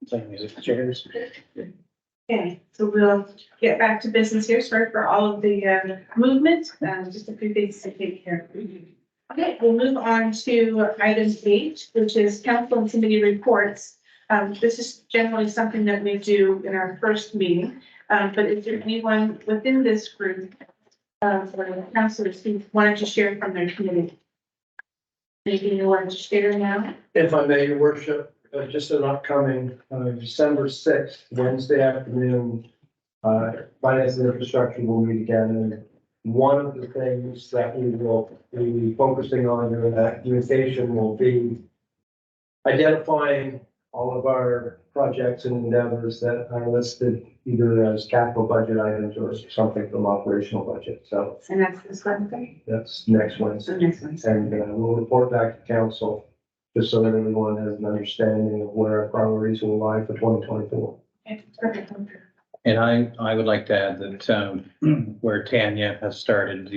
Playing music chairs. Okay, so we'll get back to business here. Sorry for all of the movement, just a few things to take care of. Okay, we'll move on to item 8, which is council and committee reports. This is generally something that we do in our first meeting, but is there anyone within this group or councilors who wanted to share from their committee? Anything you want to share now? If I may, your worship, just an upcoming, December sixth, Wednesday afternoon, finance and infrastructure will meet again, and one of the things that we will be focusing on during that communication will be identifying all of our projects and endeavors that are listed either as capital budget items or something from operational budget. So And that's this Wednesday, that's next so Wednesday. next Wednesday. And we'll report back to council, just so that everyone has an understanding of where our priorities will lie for 2024. Okay, perfect. And I woid like to add that, where Tanya has started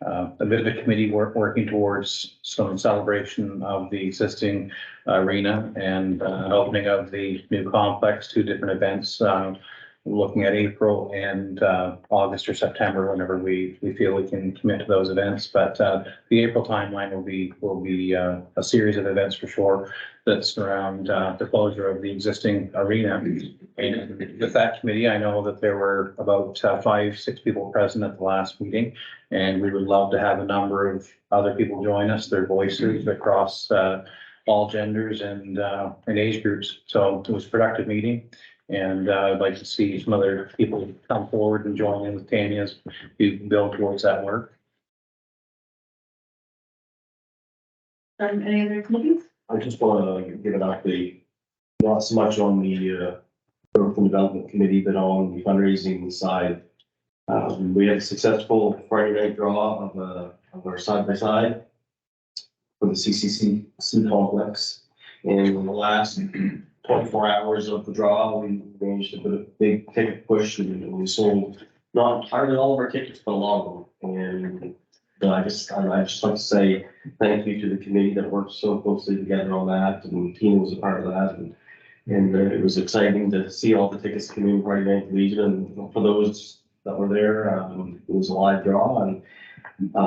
a bit of a committee working towards some celebration of the existing arena and opening of the new complex, 2 different events, looking at April and August or September, whenever we feel we can commit to those events. But the April timeline will be a series of events for sure that surround the closure of the existing arena. And with that committee, I know that there were about 5-6 people present at the last meeting, and we would love to have a number of other people join us, their voices across all genders and age groups. So it was a productive meeting. And I'd like to see some other people come forward and join in with Tanya as we build towards that work. Any other committees? I just want to give an update, not so much on the growth and development committee, but on the fundraising side. We had a successful Friday night draw of our side by side for the CCCC complex. And in the last 24 hours of the draw, we managed to put a big ticket push, and we sold not hardly all of our tickets, but a lot of them. And I just like to say thank you to the committee that worked so closely together on that, and Tina was a part of that. And it was exciting to see all the tickets come in Friday night Legion. And for those that were there, it was a live draw. And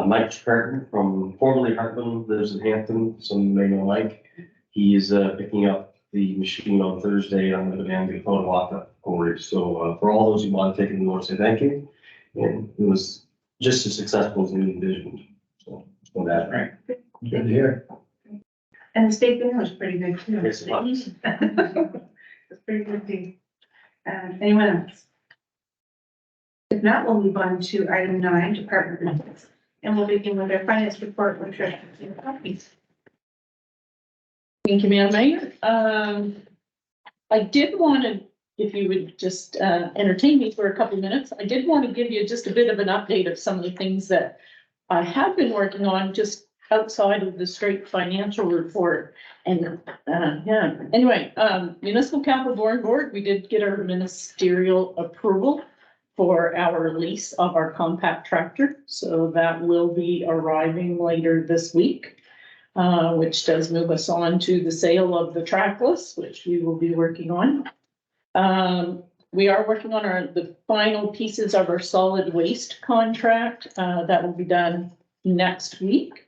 Mike Spartan from formerly Hartland lives in Hampton, some of you may know Mike. He is picking up the machine on Thursday. I'm going to go down and get a photo op for it. So for all those who want to take it, we want to say thank you. And it was just as successful as we envisioned. So that's right. Good to hear. And the state dinner was pretty good too. Yes, it was. It's pretty good too. Anyone else? If not, we'll move on to item 9, department reports. And we'll begin with our finance report, which are in copies. Thank you, Madam Mayor. I did want to, if you would just entertain me for a couple minutes, I did want to give you just a bit of an update of some of the things that I have been working on just outside of the straight financial report. And yeah, anyway, Municipal Capital Board, we did get our ministerial approval for our lease of our compact tractor. So that will be arriving later this week. Which does move us on to the sale of the trackless, which we will be working on. We are working on the final pieces of our solid waste contract. That will be done next week.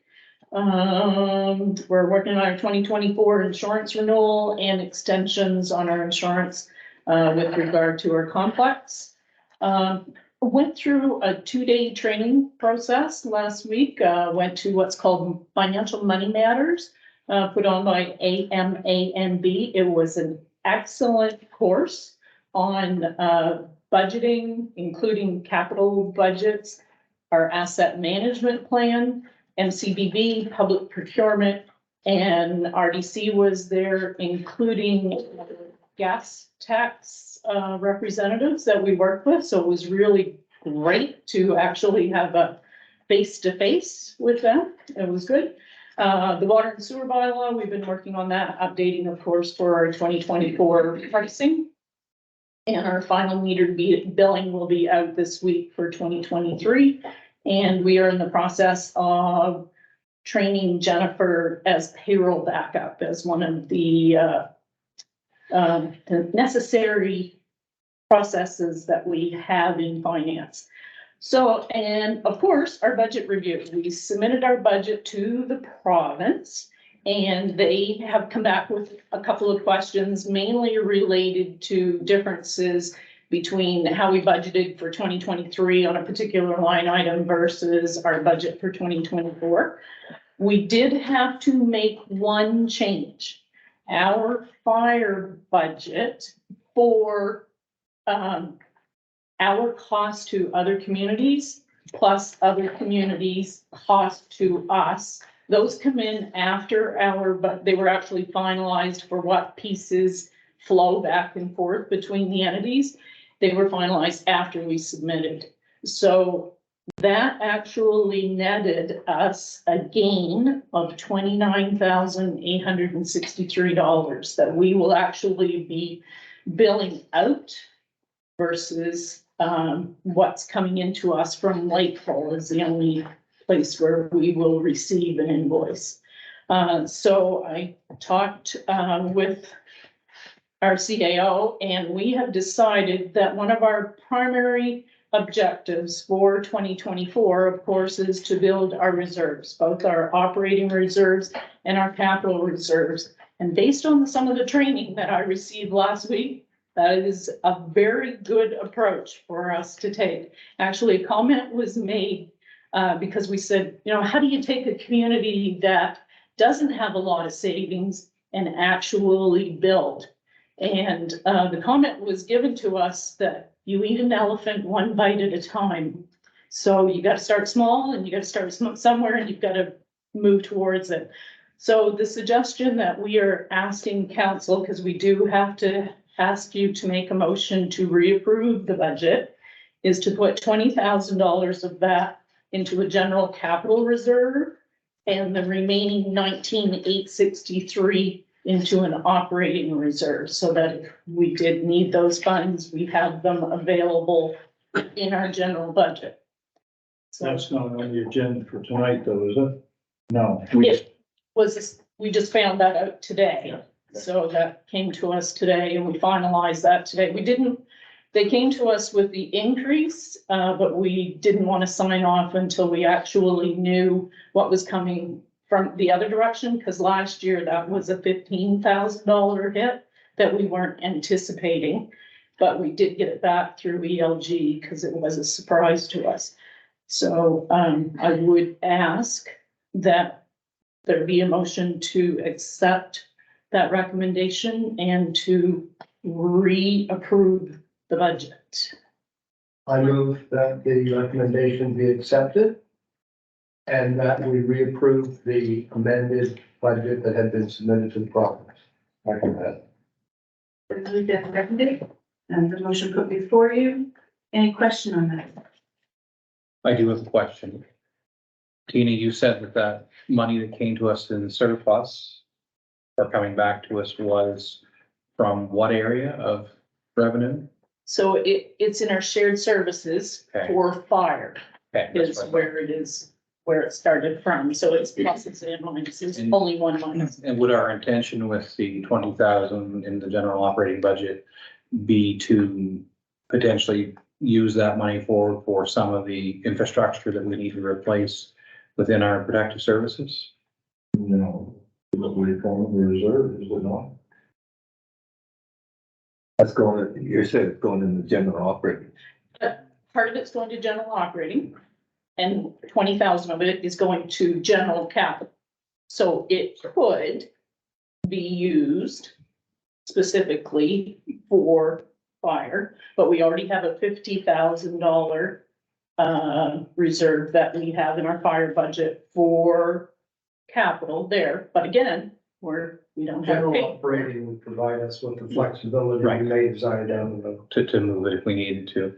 We're working on our 2024 insurance renewal and extensions on our insurance with regard to our complex. Went through a 2-day training process last week, went to what's called Financial Money Matters, put on by AMANB. It was an excellent course on budgeting, including capital budgets, our asset management plan, MCBB, public procurement, and RDC was there, including gas tax representatives that we work with. So it was really great to actually have a face-to-face with them. It was good. The water and sewer bylaw, we've been working on that, updating, of course, for our 2024 pricing. And our final meter billing will be out this week for 2023. And we are in the process of training Jennifer as payroll backup as one of the necessary processes that we have in finance. So, and of course, our budget review. We submitted our budget to the province and they have come back with a couple of questions, mainly related to differences between how we budgeted for 2023 on a particular line item versus our budget for 2024. We did have to make one change. Our fire budget for, our cost to other communities plus other communities' cost to us. Those come in after but they were actually finalized for what pieces flow back and forth between the entities. They were finalized after we submitted. So that actually netted us a gain of $29,863 that we will actually be billing out versus what's coming into us from Lakeville is the only place where we will receive an invoice. So I talked with our CAO, and we have decided that one of our primary objectives for 2024, of course, is to build our reserves, both our operating reserves and our capital reserves. And based on some of the training that I received last week, that is a very good approach for us to take. Actually, a comment was made because we said, you know, how do you take a community that doesn't have a lot of savings and actually build? And the comment was given to us that you eat an elephant one bite at a time. So you got to start small and you got to start somewhere and you've got to move towards it. So the suggestion that we are asking council, because we do have to ask you to make a motion to reapprove the budget, is to put $20,000 of that into a general capital reserve and the remaining 19,863 into an operating reserve, so that if we did need those funds, we have them available in our general budget. So That's not on the agenda for tonight though, is it? No. it was, we just found that out today. So that came to us today and we finalized that today. They came to us with the increase, but we didn't want to sign off until we actually knew what was coming from the other direction, because last year that was a $15,000 hit that we weren't anticipating, but we did get it back through ELG because it was a surprise to us. So I would ask that there be a motion to accept that recommendation and to reapprove the budget. I move that the recommendation be accepted and that we reapprove the amended budget that had been submitted to the province. I can add. Moved and seconded, and the motion put before you. Any question on that? I do have a question. Tina, you said that money that came to us in surplus or coming back to us was from what area of revenue? So it's in our shared services Okay. for fire Okay, that's is what I thought. where it is, where it started from. So it's pluses and minuses, And- only one minus. And would our intention with the 20,000 in the general operating budget be to potentially use that money for some of the infrastructure that we need to replace within our protective services? No. What we call the reserve, is it not? That's going, you said it's going in the general operating. Part of it's going to general operating and 20,000 of it is going to general capital. So it could be used specifically for fire, but we already have a $50,000 reserve that we have in our fire budget for capital there. But again, we don't have. General operating would provide us with the flexibility Right. we may desire down the road. To move it if we needed to.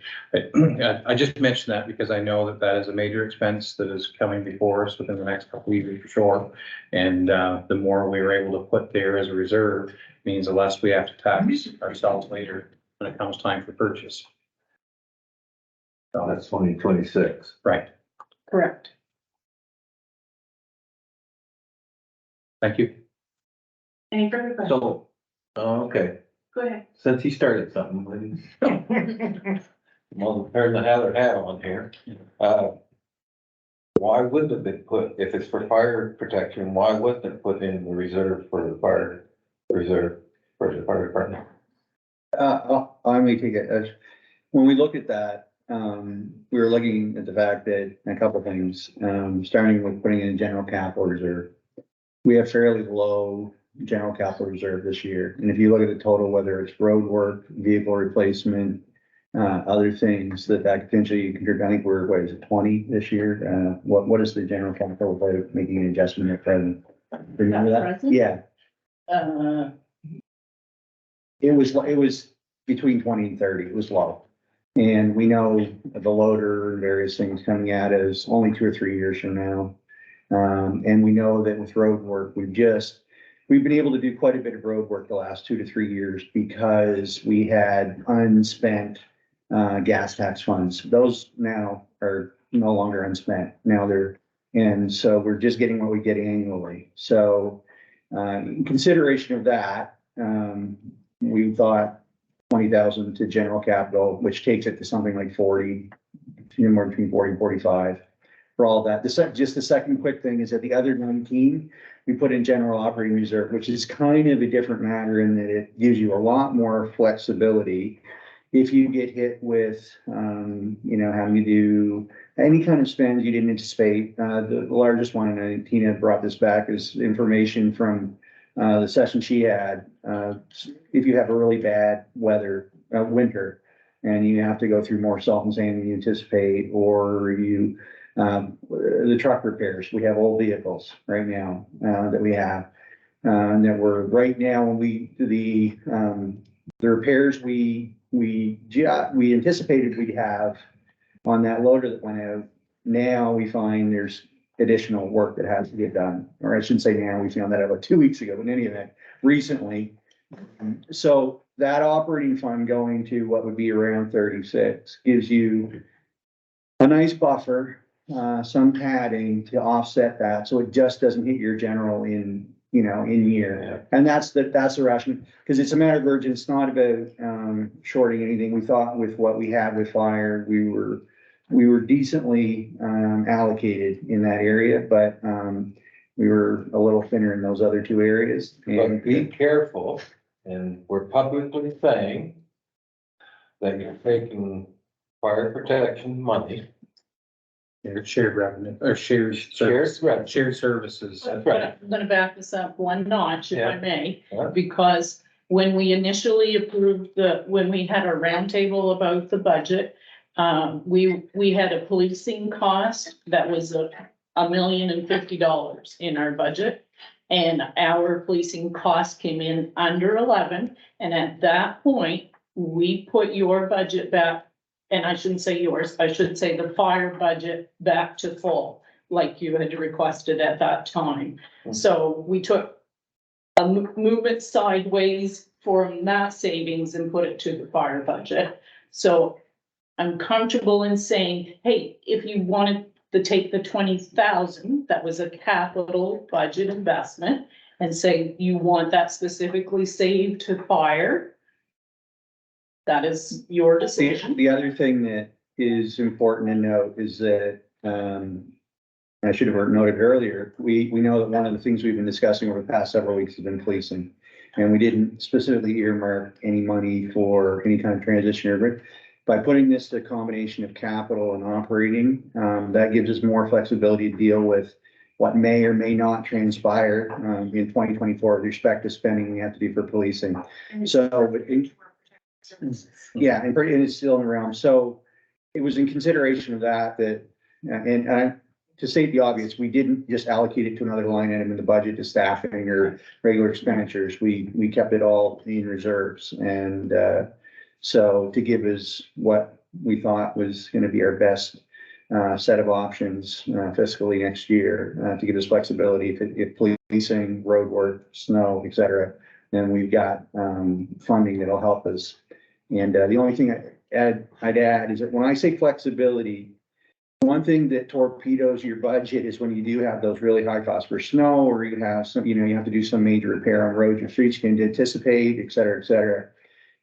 I just mentioned that because I know that is a major expense that is coming before us within the next couple of years for sure. And the more we were able to put there as a reserve means the less we have to tax ourselves later when it comes time for purchase. So That's 2026. right. Correct. Thank you. Any further questions? So, okay, Go ahead. since he started something, well, turn the other hat on here. Why wouldn't it be put, if it's for fire protection, why wasn't it put in the reserve for the fire, reserve for the fire department? I may take it as, when we look at that, we were looking at the fact that a couple things, starting with putting in general capital reserve. We have fairly low general capital reserve this year. And if you look at the total, whether it's road work, vehicle replacement, other things that potentially contribute, I think we're, what is it, 20 this year? What is the general capital without making an adjustment at present? Remember that? Present? Yeah, Uh, it was between 20 and 30. It was low. And we know the loader, various things coming at us only 2 or 3 years from now. And we know that with road work, we've been able to do quite a bit of road work the last 2 to 3 years because we had unspent gas tax funds. Those now are no longer unspent. And so we're just getting what we get annually. So in consideration of that, we thought 20,000 to general capital, which takes it to something like 40, somewhere between 40 and 45 for all that. Just the second quick thing is that the other 19, we put in general operating reserve, which is kind of a different matter in that it gives you a lot more flexibility. If you get hit with, having to do any kind of spends you didn't anticipate, the largest one, and Tina brought this back, is information from the session she had. If you have a really bad winter, and you have to go through more salt and sand than you anticipate, or the truck repairs, we have old vehicles right now that we have. That we're right now when the repairs we anticipated we'd have on that loader that went out. Now we find there's additional work that has to get done, or I shouldn't say now, we found that out about 2 weeks ago, but in any event, recently. So that operating fund going to what would be around 36 gives you a nice buffer, some padding to offset that, so it just doesn't hit your general in year. And that's the rationale, because it's a matter of urgency. It's not about shorting anything. We thought with what we had with fire, we were decently allocated in that area, but we were a little thinner in those other two areas. But be careful, and we're publicly saying that you're taking fire protection money. Shared revenue, or shared services. That's but right. I'm gonna back this up one notch, if I Yeah. may, Yeah. because when we initially approved when we had our roundtable about the budget, we had a policing cost that was $1,050,000 in our budget. And our policing cost came in under 11, and at that point, we put your budget back. And I shouldn't say yours, I should say the fire budget back to full, like you had requested at that time. So we took a movement sideways from that savings and put it to the fire budget. So I'm comfortable in saying, hey, if you wanted to take the 20,000, that was a capital budget investment, and say you want that specifically saved to fire, that is your decision. The other thing that is important to note is that, I should have noted earlier, we know that one of the things we've been discussing over the past several weeks has been policing. And we didn't specifically earmark any money for any kind of transition area. By putting this to a combination of capital and operating, that gives us more flexibility to deal with what may or may not transpire in 2024 with respect to spending we have to do for policing. So, yeah, and it's still in the realm. So it was in consideration of that, and to state the obvious, we didn't just allocate it to another line item in the budget to staffing or regular expenditures. We kept it all in reserves. And so to give us what we thought was going to be our best set of options fiscally next year to give us flexibility if policing, road work, snow, et cetera, then we've got funding that'll help us. And the only thing I'd add is that when I say flexibility, one thing that torpedoes your budget is when you do have those really high costs for snow, or you have some, you have to do some major repair on roads or streets you can anticipate, et cetera, et cetera.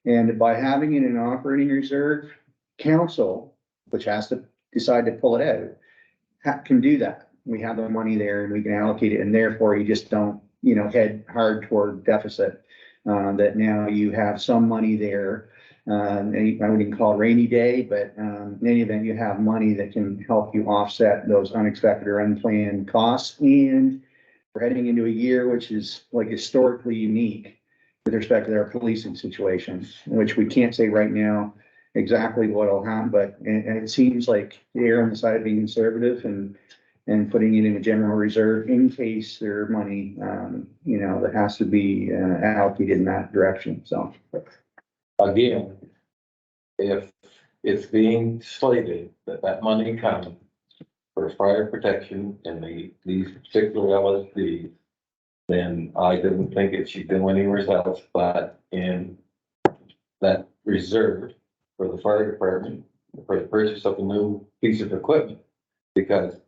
And by having it in an operating reserve, council, which has to decide to pull it out, can do that. We have the money there and we can allocate it, and therefore you just don't, head hard toward deficit. that now you have some money there. I wouldn't call it rainy day, but, in any event, you have money that can help you offset those unexpected or unplanned costs. And we're heading into a year which is like historically unique with respect to our policing situation, which we can't say right now exactly what will happen, but it seems like they're on the side of being conservative and putting it in a general reserve in case there are money, that has to be allocated in that direction, so. Again, if it's being slated that money comes for fire protection in these particular LSDs, then I didn't think it should go anywhere else but in that reserve for the fire department for the purchase of a new piece of equipment. Because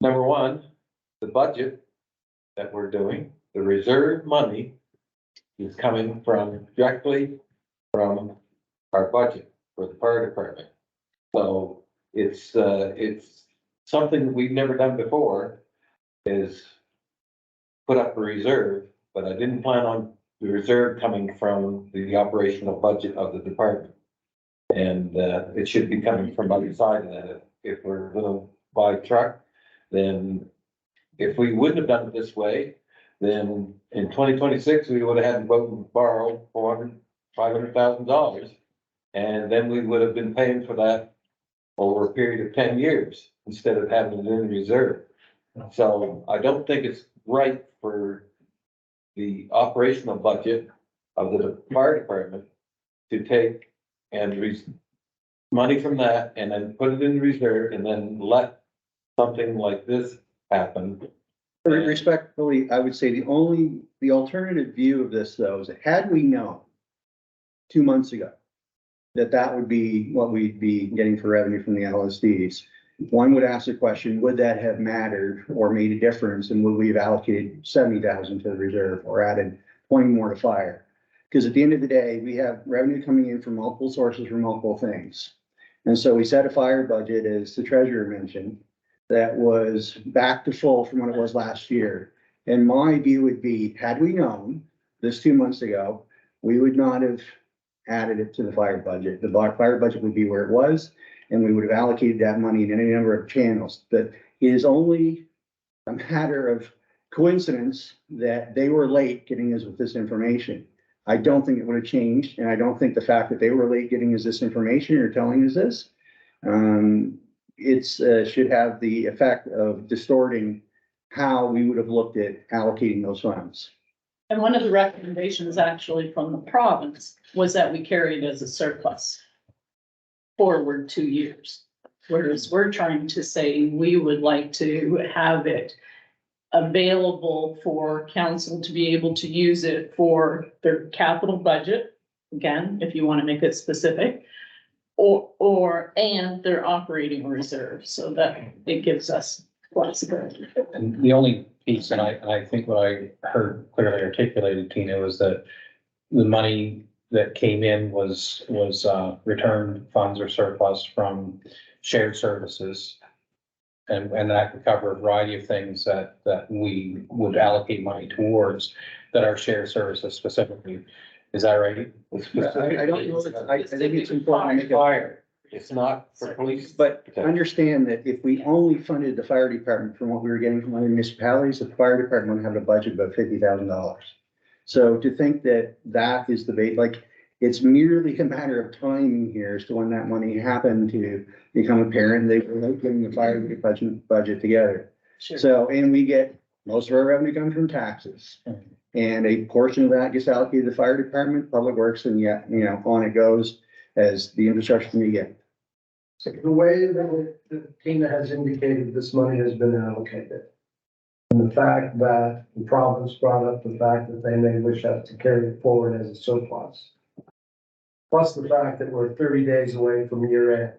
number one, the budget that we're doing, the reserve money is coming directly from our budget for the fire department. So it's something that we've never done before, is put up a reserve, but I didn't plan on the reserve coming from the operational budget of the department. And it should be coming from other side of that. If we're gonna buy a truck, then if we wouldn't have done it this way, then in 2026, we would have had to go and borrow $500,000. And then we would have been paying for that over a period of 10 years instead of having it in reserve. So I don't think it's right for the operational budget of the fire department to take and money from that and then put it in reserve and then let something like this happen. Respectfully, I would say the alternative view of this, though, is that had we known 2 months ago that would be what we'd be getting for revenue from the LSDs, one would ask the question, would that have mattered or made a difference? And would we have allocated 70,000 to the reserve or added 20 more to fire? Because at the end of the day, we have revenue coming in from multiple sources for multiple things. And so we set a fire budget, as the treasurer mentioned, that was back to full from what it was last year. And my view would be, had we known this 2 months ago, we would not have added it to the fire budget. The fire budget would be where it was, and we would have allocated that money in any number of channels. But it is only a matter of coincidence that they were late getting us with this information. I don't think it would have changed, and I don't think the fact that they were late getting us this information or telling us this, should have the effect of distorting how we would have looked at allocating those funds. And one of the recommendations actually from the province was that we carry it as a surplus forward 2 years. Whereas we're trying to say we would like to have it available for council to be able to use it for their capital budget. Again, if you want to make it specific, and their operating reserve, so that it gives us flexibility. And the only piece, and I think what I heard clearly articulated, Tina, was that the money that came in was returned funds or surplus from shared services. And that could cover a variety of things that we would allocate money towards that are shared services specifically. Is that right? I don't know, I think it's important to make it Fire, it's not for police. But understand that if we only funded the fire department from what we were getting from other municipalities, the fire department would have a budget of about $50,000. So to think that is the bait, like, it's merely a matter of timing here as to when that money happened to become apparent. They were putting the fire budget together. Sure. So, and we get, most of our revenue comes from taxes. And a portion of that gets allocated to the fire department, public works, and on it goes as the infrastructure can get. So the way that Tina has indicated this money has been allocated. And the fact that the province brought up the fact that they may wish us to carry it forward as a surplus. Plus the fact that we're 30 days away from year end.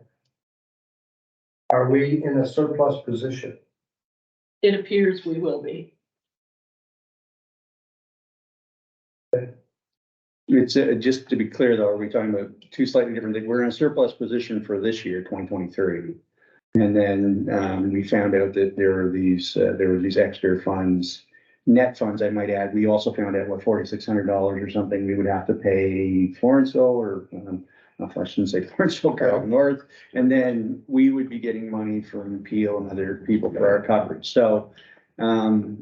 Are we in a surplus position? It appears we will be. It's just to be clear though, are we talking about two slightly different things? We're in a surplus position for this year, 2023. And then we found out that there were these extra funds net funds, I might add, we also found out what $4,600 or something we would have to pay Florenceville or, I shouldn't say Florenceville, Carroll North. And then we would be getting money from Peel and other people for our coverage. So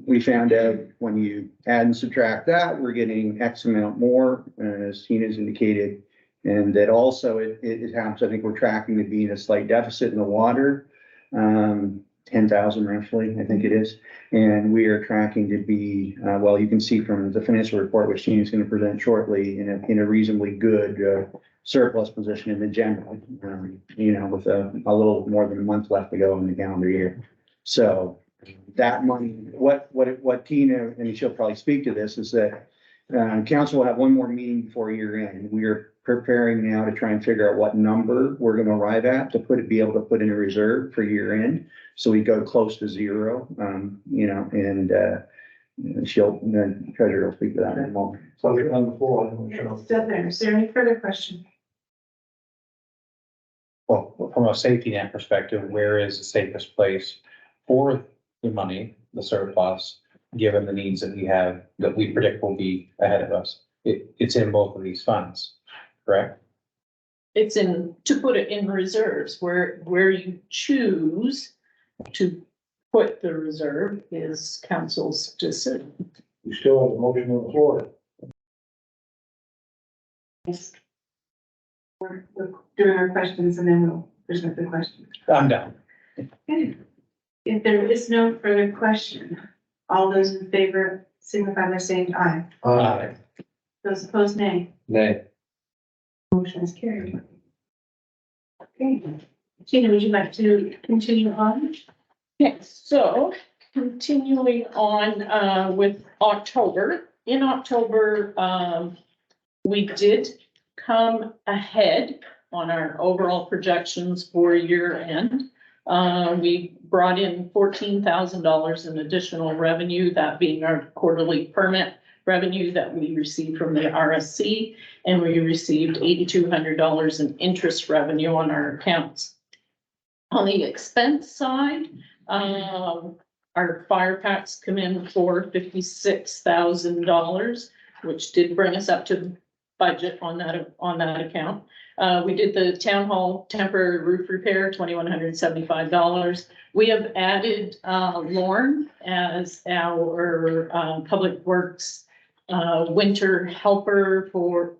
we found out when you add and subtract that, we're getting X amount more, as Tina's indicated. And that also it happens, I think we're tracking to be in a slight deficit in the water, 10,000 roughly, I think it is. And we are tracking to be, well, you can see from the financial report, which Tina's going to present shortly, in a reasonably good surplus position in the general, you know, with a little more than a month left to go in the calendar year. So that money, what Tina, and she'll probably speak to this, is that council will have one more meeting before year end. We are preparing now to try and figure out what number we're going to arrive at to be able to put in a reserve for year end. So we go close to zero, you know, and the treasurer will speak to that in a moment. So we're on the floor. It's still there. Is there any further question? Well, from a safety net perspective, where is the safest place for the money, the surplus, given the needs that we have, that we predict will be ahead of us? It's in both of these funds, correct? It's in, to put it in reserves, where you choose to put the reserve is council's decision. You still have the motion on the floor. Yes. We're doing our questions and then we'll present the question. I'm done. Okay. If there is no further question, all those in favor signify by saying aye. Aye. Those opposed, nay. Nay. Motion is carried. Okay. Tina, would you like to continue on? Okay, so continuing on with October. In October, we did come ahead on our overall projections for year end. We brought in $14,000 in additional revenue, that being our quarterly permit revenue that we received from the RSC, and we received $8,200 in interest revenue on our accounts. On the expense side, our fire packs come in for $56,000, which did bring us up to budget on that account. We did the town hall temporary roof repair, $2,175. We have added Lauren as our public works winter helper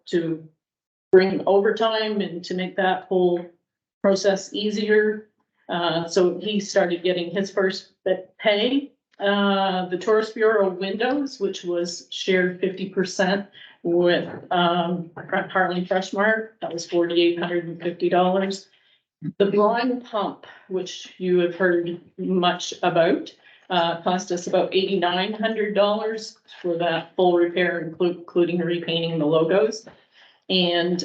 to bring overtime and to make that whole process easier. So he started getting his first pay. The Tourist Bureau windows, which was shared 50% with Hartland Freshmart, that was $4,850. The brine pump, which you have heard much about, cost us about $8,900 for that full repair, including repainting the logos. And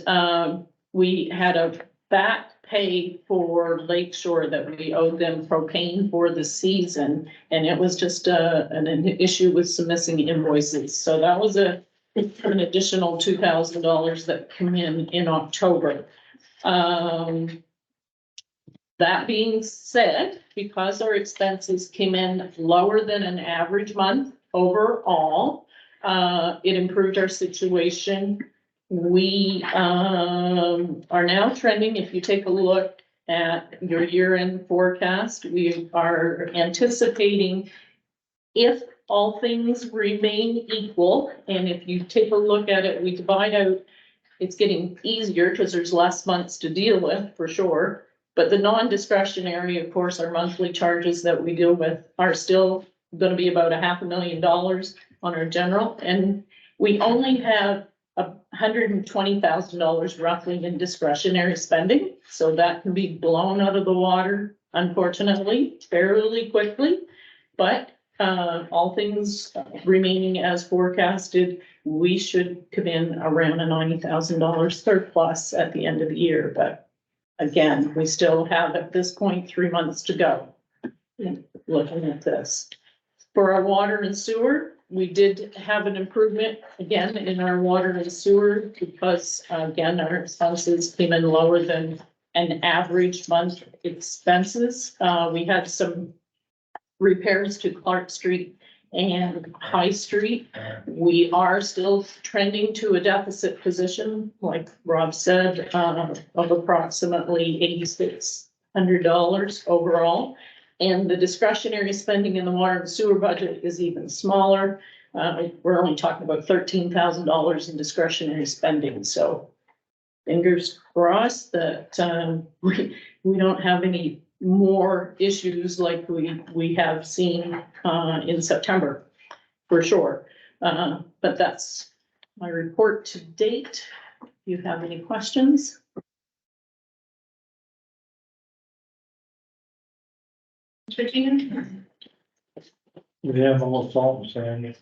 we had a back pay for Lakeshore that we owed them propane for the season, and it was just an issue with some missing invoices. So that was an additional $2,000 that came in October. That being said, because our expenses came in lower than an average month overall, it improved our situation. We are now trending, if you take a look at your year-end forecast, we are anticipating, if all things remain equal, and if you take a look at it, we divide out, it's getting easier because there's less months to deal with for sure. But the non-discretionary, of course, our monthly charges that we deal with are still going to be about $500,000 on our general. And we only have $120,000 roughly in discretionary spending. So that can be blown out of the water, unfortunately, fairly quickly. But all things remaining as forecasted, we should come in around a $90,000 surplus at the end of the year. But again, we still have at this point 3 months to go looking at this. For our water and sewer, we did have an improvement again in our water and sewer because again, our expenses came in lower than an average month expenses. We had some repairs to Clark Street and High Street. We are still trending to a deficit position, like Rob said, of approximately $8,600 overall. And the discretionary spending in the water and sewer budget is even smaller. We're only talking about $13,000 in discretionary spending, so fingers crossed that we don't have any more issues like we have seen in September, for sure. But that's my report to date. If you have any questions? Virginia? We have almost all the same.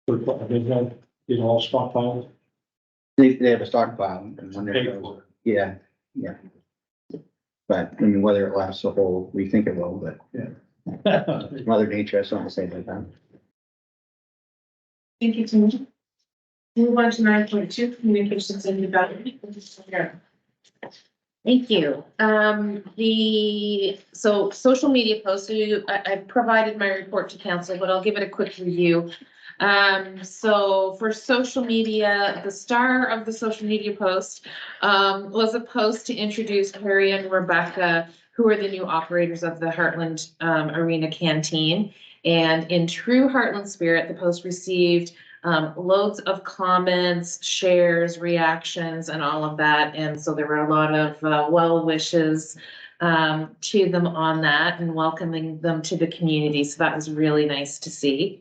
They have it all stockpiled. They have a stockpile. And when Paid they're, for. yeah, yeah. But I mean, whether it lasts the whole, we think it will, but Yeah. Mother Nature has something to say about that. Thank you, Tim. Move on to 9.2, communications and development. Thank you. So social media posts, I provided my report to council, but I'll give it a quick review. So for social media, the star of the social media post was a post to introduce Harry and Rebecca, who are the new operators of the Hartland Arena Canteen. And in true Hartland spirit, the post received loads of comments, shares, reactions, and all of that. And so there were a lot of well wishes to them on that and welcoming them to the community. So that was really nice to see.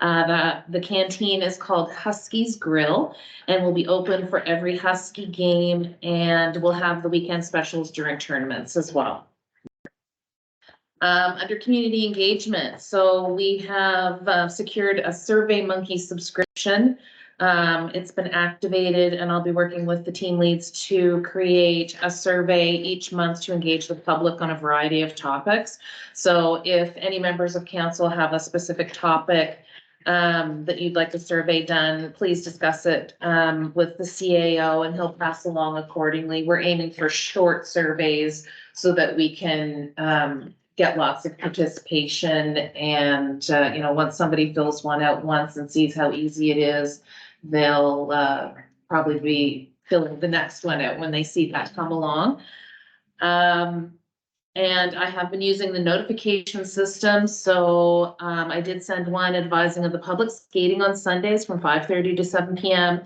The canteen is called Husky's Grill and will be open for every Husky game, and we'll have the weekend specials during tournaments as well. Under community engagement, so we have secured a SurveyMonkey subscription. It's been activated, and I'll be working with the team leads to create a survey each month to engage the public on a variety of topics. So if any members of council have a specific topic that you'd like a survey done, please discuss it with the CAO and he'll pass along accordingly. We're aiming for short surveys so that we can get lots of participation, and once somebody fills one out once and sees how easy it is, they'll probably be filling the next one out when they see that come along. And I have been using the notification system. So I did send one advising of the public skating on Sundays from 5:30 to 7 p.m.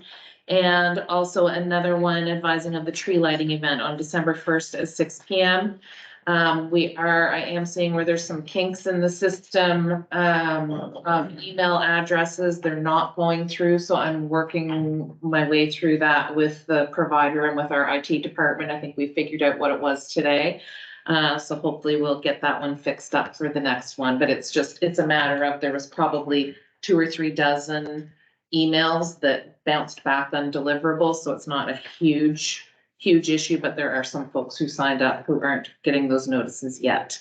and also another one advising of the tree lighting event on December 1st at 6 p.m. I am seeing where there's some kinks in the system of email addresses. They're not going through, so I'm working my way through that with the provider and with our IT department. I think we figured out what it was today. So hopefully we'll get that one fixed up for the next one, but it's a matter of, there was probably 2 or 3 dozen emails that bounced back undeliverable. So it's not a huge issue, but there are some folks who signed up who aren't getting those notices yet.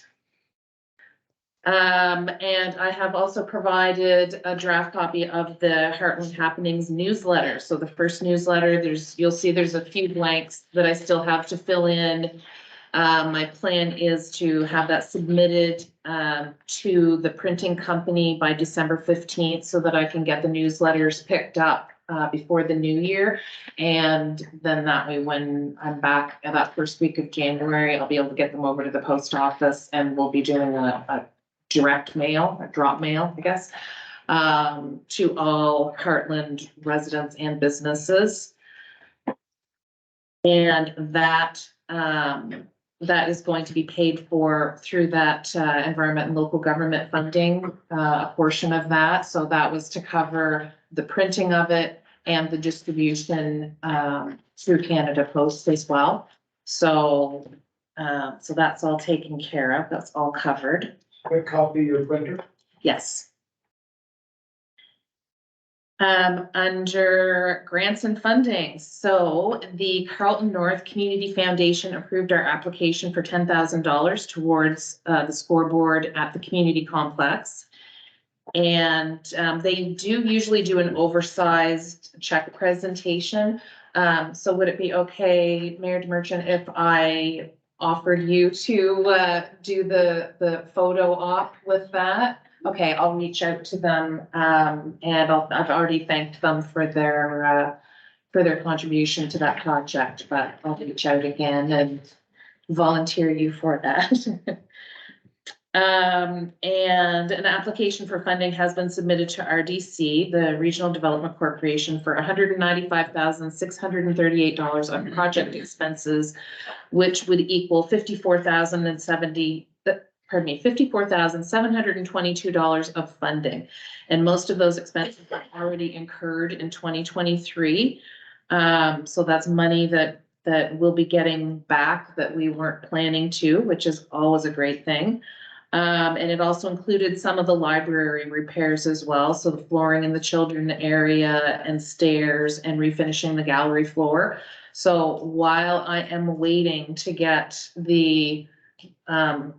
And I have also provided a draft copy of the Hartland Happenings newsletter. So the first newsletter, you'll see there's a few blanks that I still have to fill in. My plan is to have that submitted to the printing company by December 15th so that I can get the newsletters picked up before the new year. And then that way, when I'm back at that first week of January, I'll be able to get them over to the post office, and we'll be doing a direct mail, a drop mail, I guess, to all Hartland residents and businesses. And that is going to be paid for through that environment and local government funding, a portion of that. So that was to cover the printing of it and the distribution through Canada Post as well. So that's all taken care of. That's all covered. Quick copy of your printer? Yes. Under grants and funding, so the Carlton North Community Foundation approved our application for $10,000 towards the scoreboard at the community complex. And they do usually do an oversized check presentation. So would it be okay, Mayor DeMerchant, if I offered you to do the photo op with that? okay, I'll reach out to them, and I've already thanked them for their contribution to that project, but I'll reach out again and volunteer you for that. And an application for funding has been submitted to RDC, the Regional Development Corporation, for $195,638 on project expenses, which would equal $54,722 of funding. And most of those expenses are already incurred in 2023. So that's money that we'll be getting back that we weren't planning to, which is always a great thing. And it also included some of the library repairs as well. So the flooring in the children area and stairs and refinishing the gallery floor. So while I am waiting to get the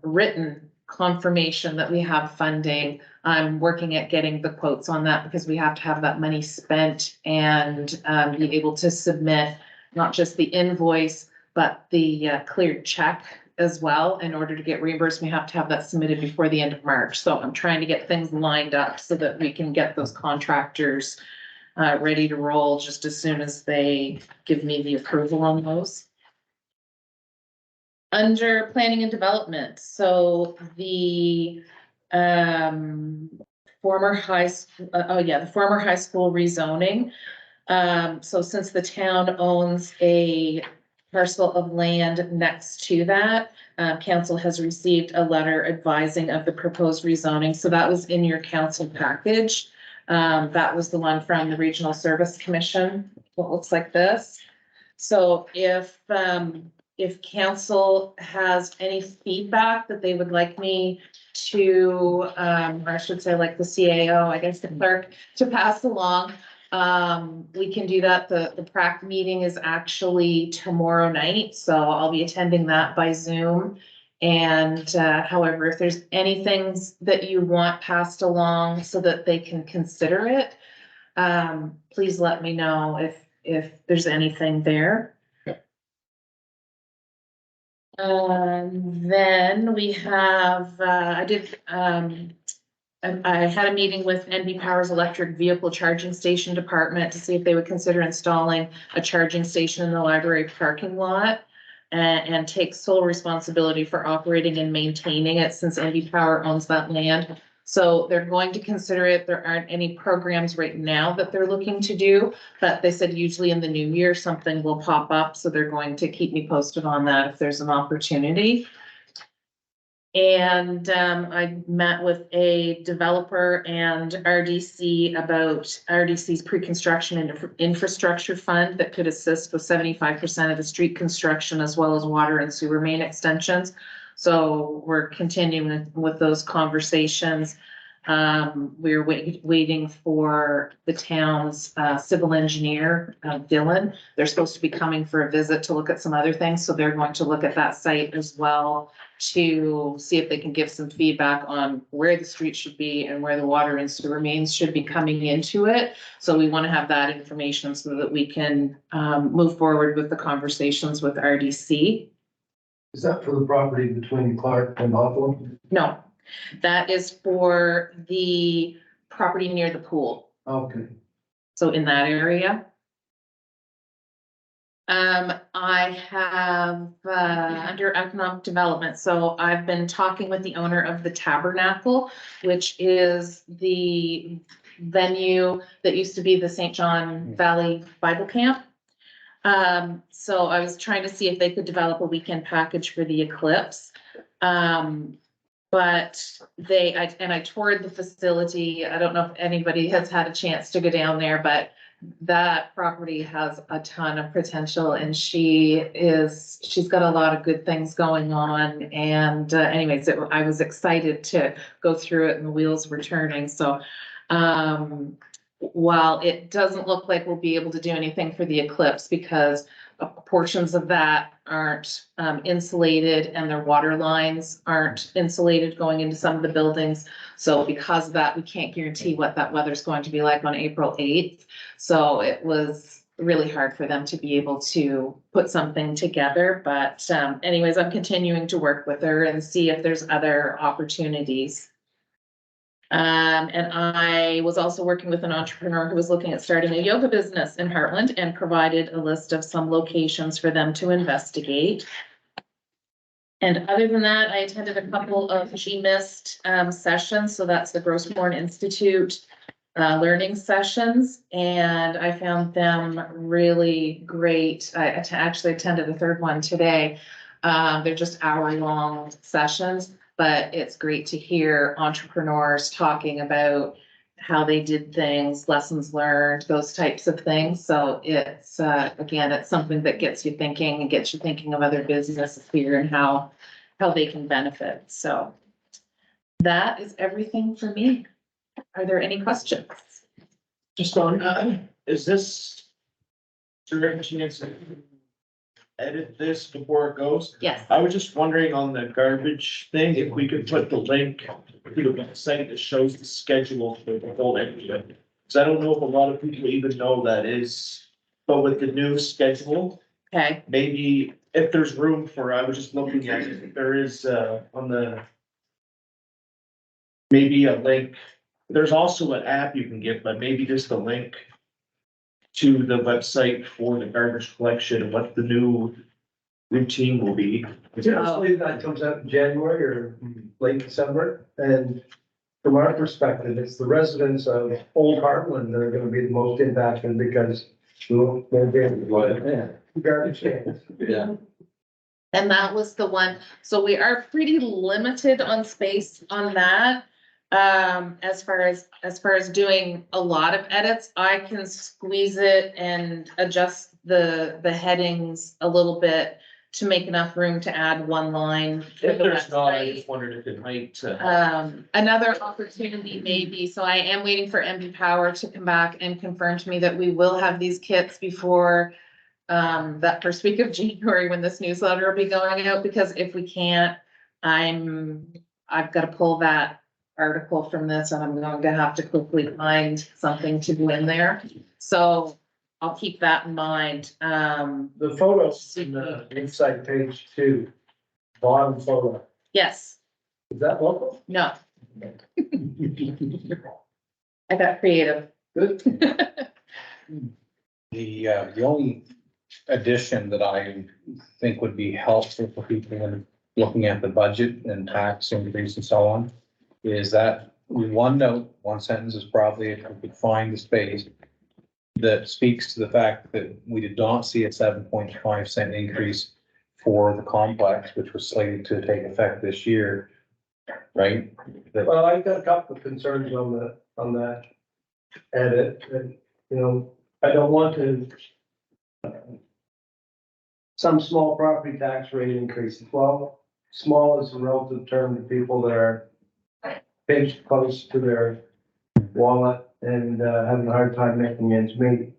written confirmation that we have funding, I'm working at getting the quotes on that because we have to have that money spent and be able to submit not just the invoice, but the cleared check as well. In order to get reimbursed, we have to have that submitted before the end of March. So I'm trying to get things lined up so that we can get those contractors ready to roll just as soon as they give me the approval on those. Under planning and development, so the former high school, the former high school rezoning. So since the town owns a parcel of land next to that, council has received a letter advising of the proposed rezoning. So that was in your council package. That was the one from the Regional Service Commission. What looks like this. So if council has any feedback that they would like me to, or I should say like the CAO, I guess the clerk, to pass along, we can do that. The PRAC meeting is actually tomorrow night, so I'll be attending that by Zoom. And however, if there's anything that you want passed along so that they can consider it, please let me know if there's anything there. Then we have, I had a meeting with NB Power's electric vehicle charging station department to see if they would consider installing a charging station in the library parking lot and take sole responsibility for operating and maintaining it since NB Power owns that land. So they're going to consider it. There aren't any programs right now that they're looking to do, but they said usually in the new year, something will pop up. So they're going to keep me posted on that if there's an opportunity. And I met with a developer and RDC about RDC's pre-construction and infrastructure fund that could assist with 75% of the street construction as well as water and sewer main extensions. So we're continuing with those conversations. We're waiting for the town's civil engineer, Dylan. They're supposed to be coming for a visit to look at some other things. So they're going to look at that site as well to see if they can give some feedback on where the street should be and where the water and sewer mains should be coming into it. So we want to have that information so that we can move forward with the conversations with RDC. Is that for the property between Clark and Hawthorne? No, that is for the property near the pool. Okay. So in that area. I have, under economic development, so I've been talking with the owner of the Tabernacle, which is the venue that used to be the St. John Valley Bible Camp. So I was trying to see if they could develop a weekend package for the eclipse. But I toured the facility. I don't know if anybody has had a chance to go down there, but that property has a ton of potential and she's got a lot of good things going on. And anyways, I was excited to go through it and the wheels were turning. So while it doesn't look like we'll be able to do anything for the eclipse because portions of that aren't insulated and their water lines aren't insulated going into some of the buildings. So because of that, we can't guarantee what that weather's going to be like on April 8th. So it was really hard for them to be able to put something together. But anyways, I'm continuing to work with her and see if there's other opportunities. And I was also working with an entrepreneur who was looking at starting a yoga business in Hartland and provided a list of some locations for them to investigate. And other than that, I attended a couple of GMIST sessions, so that's the Grossmorn Institute learning sessions, and I found them really great. I actually attended the third one today. They're just hour-long sessions, but it's great to hear entrepreneurs talking about how they did things, lessons learned, those types of things. So it's, again, it's something that gets you thinking and gets you thinking of other businesses here and how they can benefit. So that is everything for me. Are there any questions? Just on, is this, is there any chance to edit this before it goes? Yes. I was just wondering on the garbage thing, if we could put the link to the website that shows the schedule for the whole area. Cause I don't know if a lot of people even know that is, but with the new schedule, Okay, maybe if there's room for, I was just looking at it, if there is, on the. Maybe a link, there's also an app you can get, but maybe just a link to the website for the garbage collection and what the new routine will be. Typically, that comes out in January or late December, and from our perspective, it's the residents of Old Hartland that are gonna be the most impacted because we'll be able to go in garbage cans. Yeah. and that was the one. So we are pretty limited on space on that. As far as doing a lot of edits, I can squeeze it and adjust the headings a little bit to make enough room to add one line. for If the there's not, I website. just wondered if it might, Another opportunity maybe, so I am waiting for MB Power to come back and confirm to me that we will have these kits before that first week of January when this newsletter will be going out, because if we can't, I've got to pull that article from this and I'm going to have to quickly find something to do in there. So I'll keep that in mind. The photos in the inside page 2, bottom photo, Yes, is that local? no. I got creative. Good. The only addition that I think would be helpful for people in looking at the budget and tax increase and so on, is that one note, one sentence is probably, if we could find the space, that speaks to the fact that we did not see a 7.5 cent increase for the complex, which was slated to take effect this year, right? That- Well, I've got a couple of concerns on that edit, and, you know, I don't want to. Some small property tax rate increases, well, small is a relative term to people that are pinched close to their wallet and having a hard time making ends meet.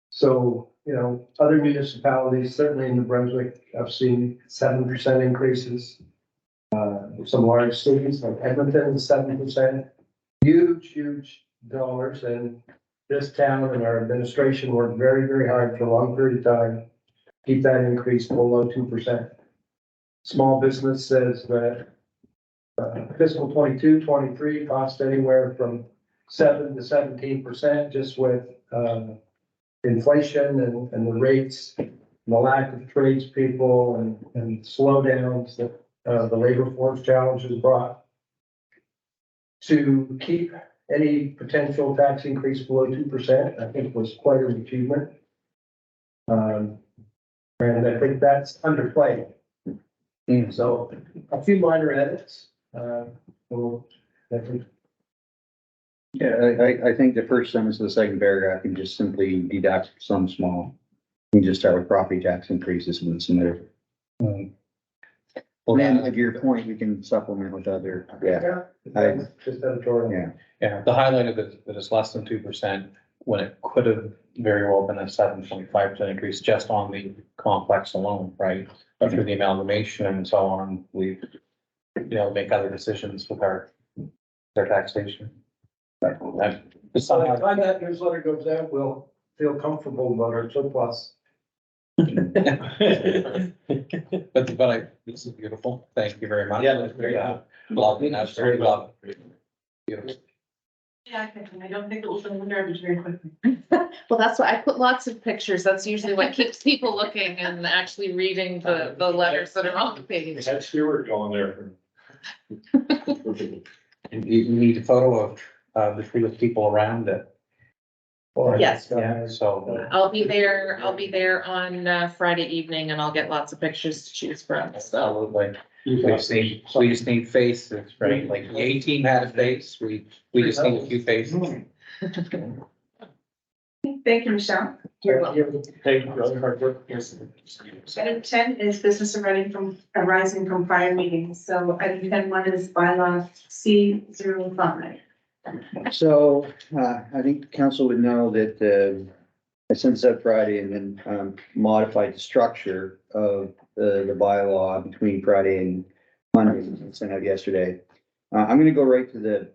So, you know, other municipalities, certainly in New Brunswick, I've seen 7% increases. Some large cities like Edmonton, 7%, huge dollars, and this town and our administration worked very, very hard for a long period of time. Keep that increase below 2%. Small business says that fiscal 22-23 cost anywhere from 7 to 17%, just with inflation and the rates, and the lack of tradespeople and slowdowns that the labor force challenges brought. To keep any potential tax increase below 2%, I think was quite an achievement. And I think that's underplayed. So a few minor edits. Yeah, I think the first sentence of the second paragraph can just simply deduct some small. You can just start with property tax increases and submit it. Well, Then at your point, we can supplement with other, Just editorial. yeah. Yeah, the highlight of it, that it's less than 2%, when it could have very well been a 7.5% increase just on the complex alone, right? But through the amalgamation and so on, we, make other decisions with our taxation. So by the time that newsletter goes out, we'll feel comfortable about our surplus. But this is beautiful. Thank you very much. Yeah, that's very good. Lovely, that's very lovely. Yeah, I don't think it will go in the garbage very quickly. Well, that's why I put lots of pictures. That's usually what keeps people looking and actually reading the letters that are on the page. Had Stewart going there. And you need a photo of the three with people around it. Yes. Yeah, so. I'll be there on Friday evening and I'll get lots of pictures to choose from, so. Absolutely. We just need faces, right? Like the A-team had a face, we just need a few faces. Thank you, Michelle. You're welcome. Thank you for all your hard work. Yes. Item 10 is business arising from prior meetings. So item 10.1 is bylaw C05. So, I think the council would know that, I sent this out Friday and then, modified the structure of the bylaw between Friday and Monday, and sent out yesterday. I'm gonna go right to the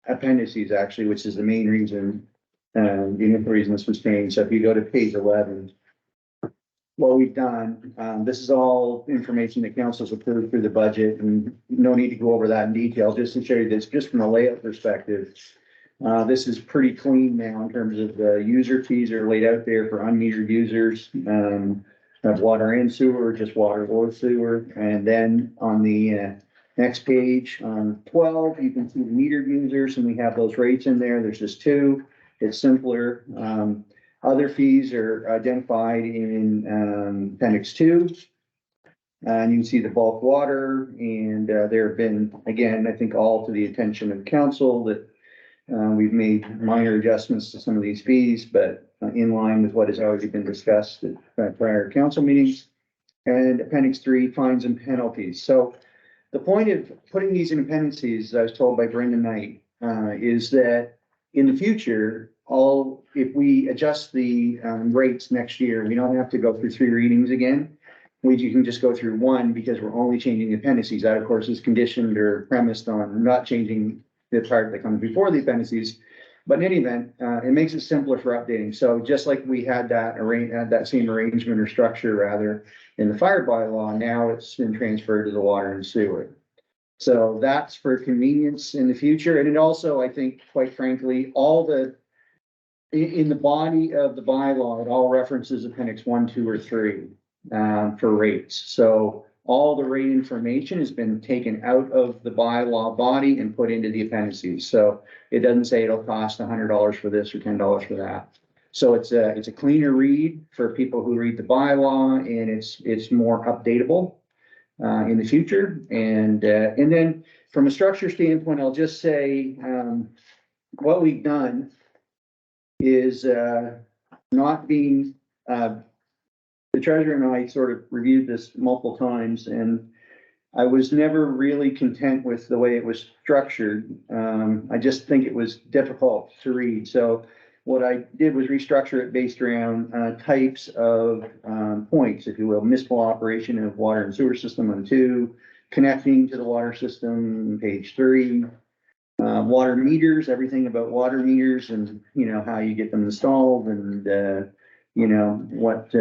appendices actually, which is the main reason, the initial reason this was changed. So if you go to page 11, what we've done, this is all information that council's approved through the budget, and no need to go over that in detail, just to show you this, just from a layout perspective. This is pretty clean now in terms of the user fees are laid out there for unmetered users, of water and sewer, just water or sewer. And then on the next page, on 12, you can see the metered users, and we have those rates in there. There's just two. It's simpler. Other fees are identified in appendix 2. And you can see the bulk water, and there have been, again, I think all to the attention of council that we've made minor adjustments to some of these fees, but in line with what has already been discussed at prior council meetings. And appendix 3, fines and penalties. So the point of putting these in appendices, I was told by Brendan Knight, is that in the future, if we adjust the rates next year, we don't have to go through 3 readings again. You can just go through 1 because we're only changing the appendices. That, of course, is conditioned or premised on not changing the part that comes before the appendices. But in any event, it makes it simpler for updating. So just like we had that same arrangement or structure rather in the fire bylaw, now it's been transferred to the water and sewer. So that's for convenience in the future. And it also, I think, quite frankly, in the body of the bylaw, it all references appendix 1, 2, or 3 for rates. So all the rate information has been taken out of the bylaw body and put into the appendices. So it doesn't say it'll cost $100 for this or $10 for that. So it's a cleaner read for people who read the bylaw, and it's more updatable in the future. And then from a structure standpoint, I'll just say what we've done is not being the treasurer and I sort of reviewed this multiple times, and I was never really content with the way it was structured. I just think it was difficult to read. So what I did was restructure it based around types of points, if you will. Municipal operation of water and sewer system on 2, connecting to the water system, page 3. Water meters, everything about water meters and, how you get them installed and, what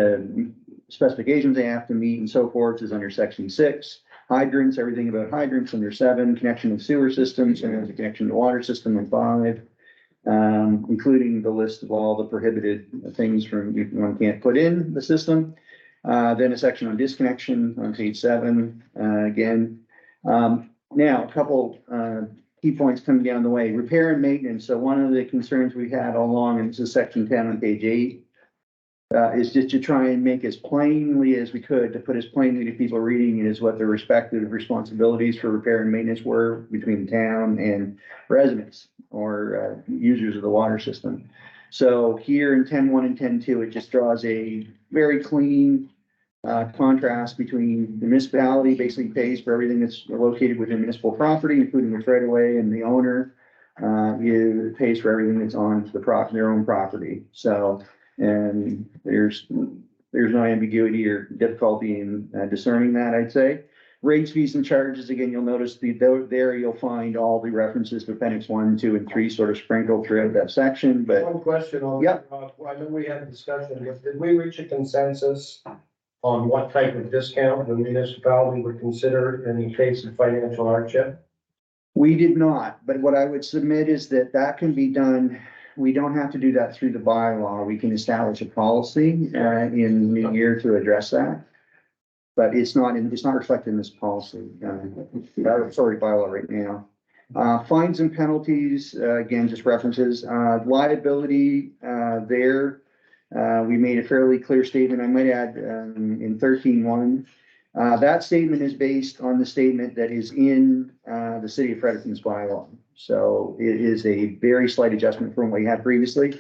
specifications they have to meet and so forth is under section 6. Hydrants, everything about hydrants under 7, connection of sewer systems, and there's a connection to water system in 5, including the list of all the prohibited things one can't put in the system. Then a section on disconnection on page 7, again. Now, a couple key points coming down the way. Repair and maintenance. So one of the concerns we had all along, and this is section 10 on page 8, is just to try and make as plainly as we could, to put as plainly to people reading it as what their respective responsibilities for repair and maintenance were between the town and residents or users of the water system. So here in 10.1 and 10.2, it just draws a very clean contrast between the municipality basically pays for everything that's located within municipal property, including the right of way, and the owner pays for everything that's on their own property. So, and there's no ambiguity or difficulty in discerning that, I'd say. Rates, fees, and charges, again, you'll notice there you'll find all the references to appendix 1, 2, and 3 sort of sprinkled throughout that section, but. One question on. Yep. I know we had a discussion, but did we reach a consensus on what type of discount the municipality would consider in the case of financial hardship? We did not, but what I would submit is that that can be done, we don't have to do that through the bylaw. We can establish a policy in the year to address that. But it's not reflected in this policy, sorry, bylaw right now. Fines and penalties, again, just references, liability, there. We made a fairly clear statement. I might add, in 13.1. That statement is based on the statement that is in, the city of Fredericton's bylaw. So it is a very slight adjustment from what we had previously.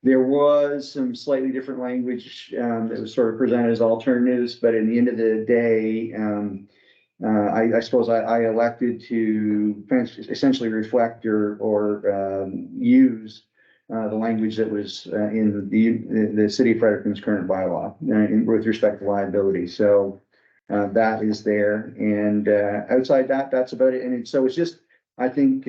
There was some slightly different language, that was sort of presented as alternatives, but in the end of the day, I suppose I elected to essentially reflect or use the language that was in the city of Fredericton's current bylaw with respect to liability. So that is there, and outside that, that's about it. And so it's just, I think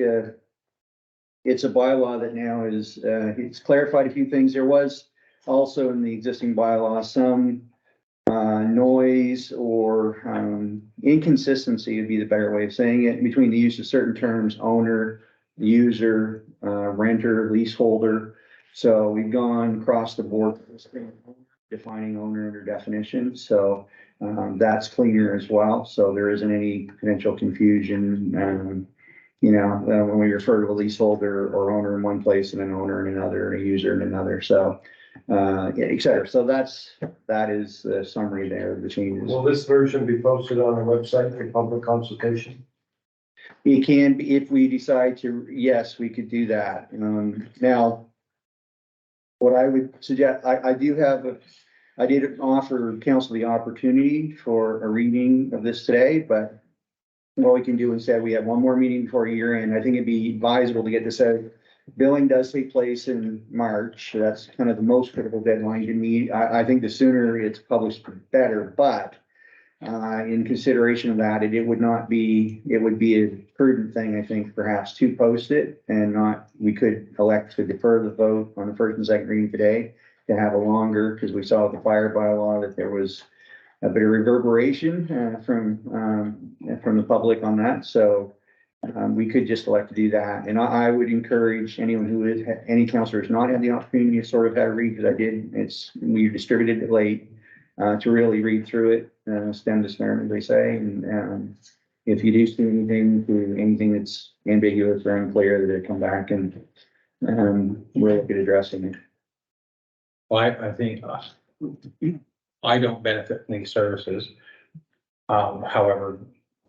it's a bylaw that now is it's clarified a few things. There was also in the existing bylaw some noise or inconsistency would be the better way of saying it, between the use of certain terms: owner, user, renter, leaseholder. So we've gone across the board defining owner under definition. So that's cleaner as well. So there isn't any potential confusion. When we refer to a leaseholder or owner in one place and an owner in another, and a user in another. So et cetera. So that is the summary there of the changes. Will this version be posted on our website for public consultation? It can be, if we decide to, yes, we could do that. Now, what I would suggest, I did offer council the opportunity for a reading of this today, but what we can do instead, we have one more meeting before year end. I think it'd be advisable to get this out. Billing does take place in March. That's kind of the most critical deadline to meet. I think the sooner it's published, the better, but in consideration of that, it would be a prudent thing, I think, perhaps to post it and not, we could elect to defer the vote on the first and second reading today to have a longer, because we saw with the fire bylaw that there was a bit of reverberation from the public on that. So we could just elect to do that. And I would encourage anyone any councillor who's not had the opportunity to sort of have a read, because I did, we distributed it late, to really read through it, stem to stern, as they say. And if you do see anything that's ambiguous or unclear, that it come back and we'll look at addressing it. Well, I think I don't benefit from these services. However,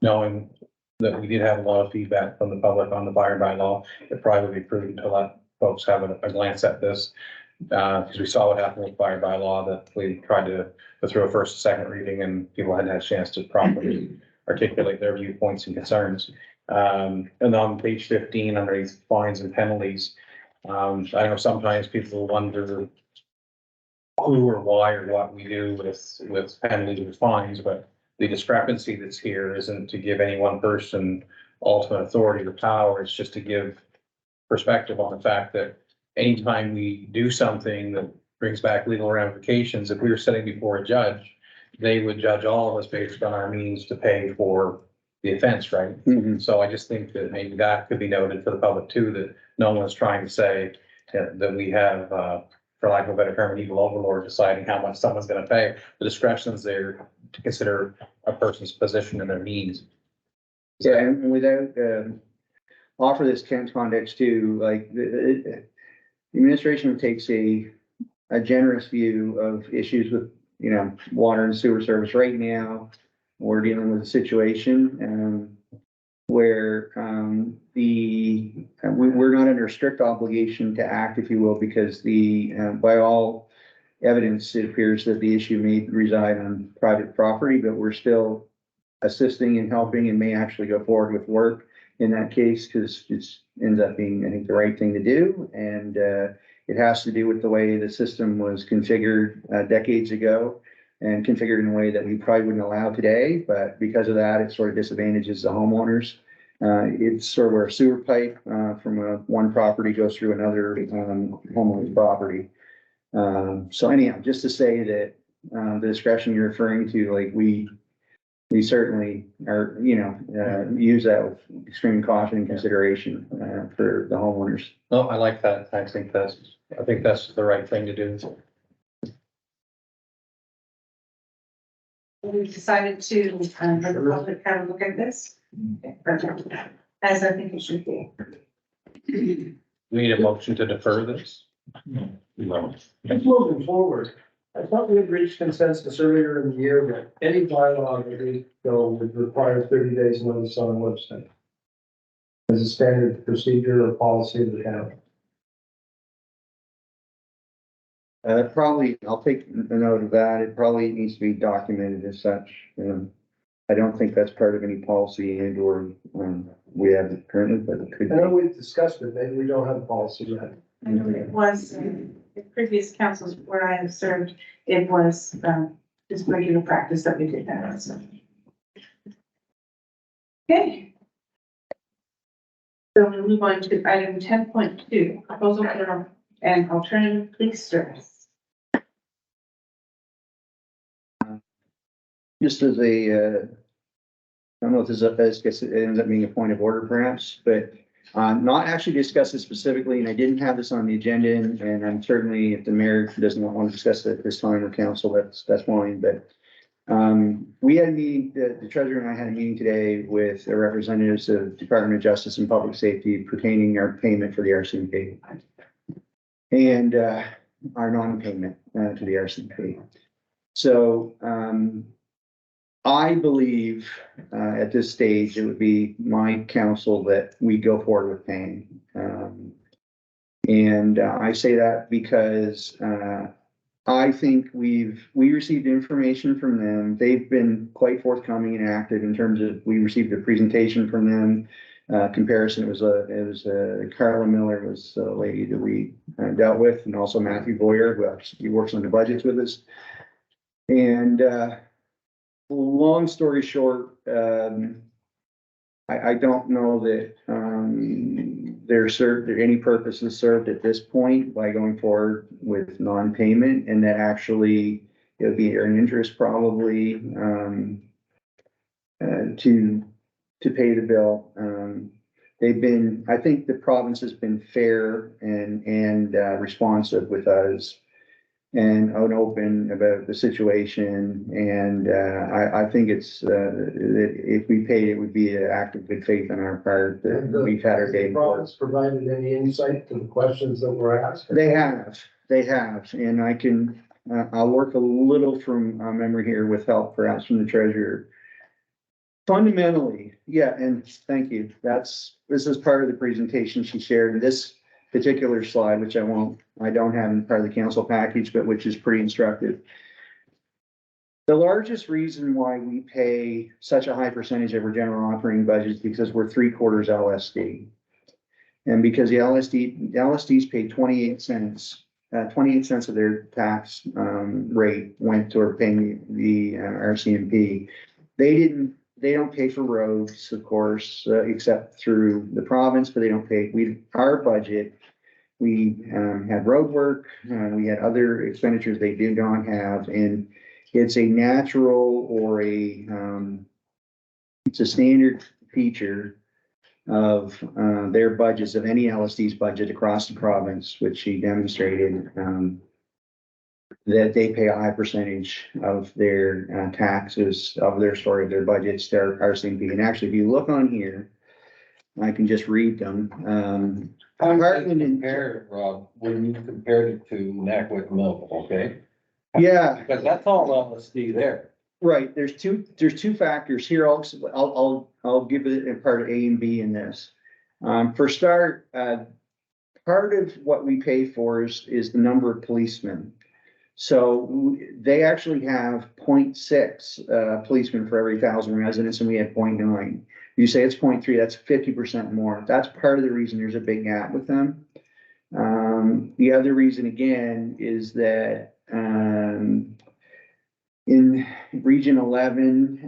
knowing that we did have a lot of feedback from the public on the fire bylaw, it probably would be prudent to let folks have a glance at this. Because we saw what happened with fire bylaw, that we tried to go through a first and second reading and people hadn't had a chance to properly articulate their viewpoints and concerns. And on page 15, underneath fines and penalties, I know sometimes people wonder who or why or what we do with penalties or fines, but the discrepancy that's here isn't to give any one person ultimate authority or power. It's just to give perspective on the fact that anytime we do something that brings back legal ramifications, if we were sitting before a judge, they would judge all of us based on our means to pay for the offense, right? Mm-hmm. So I just think that maybe that could be noted for the public too, that no one's trying to say that we have, for lack of a better term, an evil overlord deciding how much someone's gonna pay. The discretion's there to consider a person's position and their needs. Yeah, and without, offer this context too, like the administration takes a generous view of issues with, water and sewer service. Right now, we're dealing with a situation where we're not under strict obligation to act, if you will, because by all evidence, it appears that the issue may reside on private property, but we're still assisting and helping and may actually go forward with work in that case, because it ends up being, I think, the right thing to do. And it has to do with the way the system was configured decades ago, and configured in a way that we probably wouldn't allow today. But because of that, it sort of disadvantages the homeowners. It's sort of where a sewer pipe from one property goes through another homeowner's property. So anyhow, just to say that the discretion you're referring to, like we certainly are, use that with extreme caution and consideration, for the homeowners. Oh, I like that. I think that's the right thing to do. We've decided to, let the public have a look at this. As I think it should be. We need a motion to defer this. Moving forward, I thought we had reached consensus earlier in the year that any bylaw that we go would require 30 days notice on the website. As a standard procedure or policy of the town. Probably, I'll take a note of that. It probably needs to be documented as such. I don't think that's part of any policy and or, we have it currently, but it could I know be. we've discussed it, maybe we don't have a policy yet. I know it was, in previous councils where I have served, it was, just regular practice that we did that, so. Okay. So we'll move on to item 10.2, proposal for an alternative police service. Just as a, I don't know if this is, I guess it ends up being a point of order perhaps, but not actually discuss it specifically, and I didn't have this on the agenda, and I'm certainly, if the mayor doesn't want to discuss it at this time or council, that's fine, but we had a meeting, the treasurer and I had a meeting today with representatives of Department of Justice and Public Safety pertaining our payment for the RCMP and our non-payment to the RCMP. So I believe at this stage, it would be my counsel that we go forward with paying. And I say that because I think we received information from them. They've been quite forthcoming and active in terms of, we received a presentation from them. Comparison, it was Carla Miller was the lady that we dealt with, and also Matthew Boyer, who actually works on the budgets with us. And long story short, I don't know that any purpose is served at this point by going forward with non-payment, and that actually it would be an interest probably to pay the bill. I think the province has been fair and responsive with us and open about the situation. And I think it's that if we paid, it would be an act of good faith on our part that we've had our day. The province provided any insight to the questions that were asked? They have, and I'll work a little from memory here with help perhaps from the treasurer. Fundamentally, yeah, and thank you. This is part of the presentation she shared. This particular slide, which I don't have in part of the council package, but which is pretty instructive. The largest reason why we pay such a high percentage of our general operating budget is because we're 3/4 LSD. And because the LSDs pay 28 cents, 28 cents of their tax rate went toward paying the RCMP. They don't pay for roads, of course, except through the province, but they don't pay. Our budget, we had road work, we had other expenditures they do not have, and it's a natural or it's a standard feature of their budgets, of any LSD's budget across the province, which she demonstrated, that they pay a high percentage of their taxes, of their budgets, their RCMP. And actually, if you look on here, I can just read them. Hartland and compare, Rob, when you compared it to Nakwik Mill, okay? Yeah. Because that's all LSD there. Right, there's two factors here. I'll give it a part of A and B in this. For start, part of what we pay for is the number of policemen. So they actually have 0.6 policemen for every 1,000 residents, and we had 0.9. You say it's 0.3, that's 50% more. That's part of the reason there's a big gap with them. The other reason again is that in Region 11,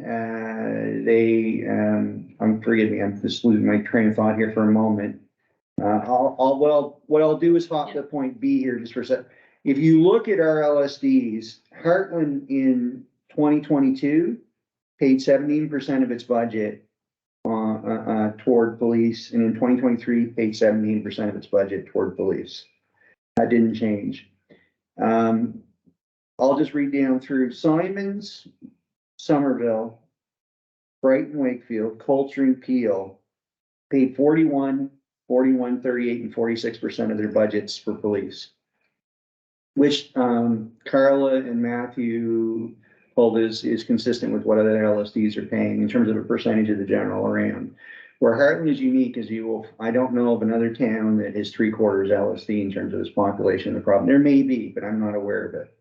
forgive me, I'm just losing my train of thought here for a moment. What I'll do is hop to point B here just for a sec. If you look at our LSDs, Hartland in 2022 paid 17% of its budget toward police, and in 2023 paid 17% of its budget toward police. That didn't change. I'll just read down through Simons, Somerville, Brighton, Wakefield, Coldstream, Peel, paid 41, 38, and 46% of their budgets for police. Which Carla and Matthew told is consistent with what other LSDs are paying in terms of a percentage of the general around. Where Hartland is unique is I don't know of another town that is 3/4 LSD in terms of its population. The problem, there may be, but I'm not aware of it.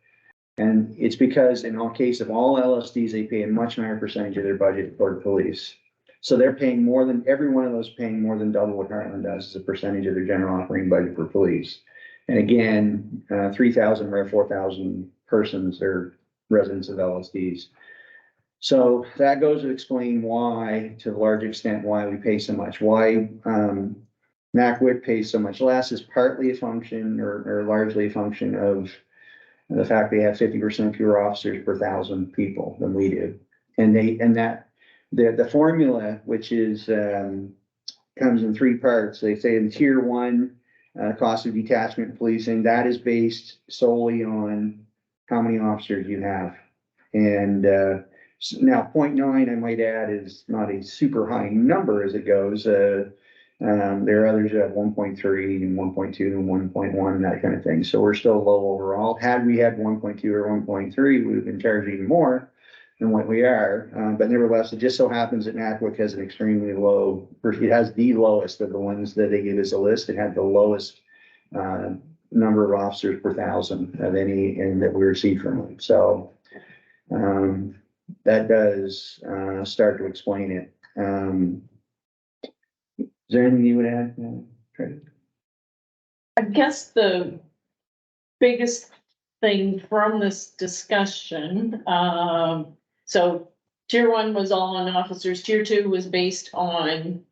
And it's because in all case of all LSDs, they pay a much higher percentage of their budget toward police. So they're paying more than, every one of those paying more than double what Hartland does as a percentage of their general operating budget for police. And again, 3,000 or 4,000 persons are residents of LSDs. So that goes to explain why, to a large extent, why we pay so much. Why MacWick pays so much less is partly a function or largely a function of the fact they have 50% fewer officers per 1,000 people than we do. And the formula, which is comes in 3 parts. They say in tier 1, cost of detachment policing, that is based solely on how many officers you have. And now 0.9, I might add, is not a super high number as it goes. There are others that have 1.3 and 1.2 and 1.1, that kind of thing. So we're still low overall. Had we had 1.2 or 1.3, we would have been charged even more than what we are. But nevertheless, it just so happens that NACWIC has an extremely low, it has the lowest of the ones that they give as a list. It had the lowest number of officers per 1,000 of any and that we received from them. So that does start to explain it. Is there anything you would add? I guess the biggest thing from this discussion, so tier 1 was all on officers, tier 2 was based on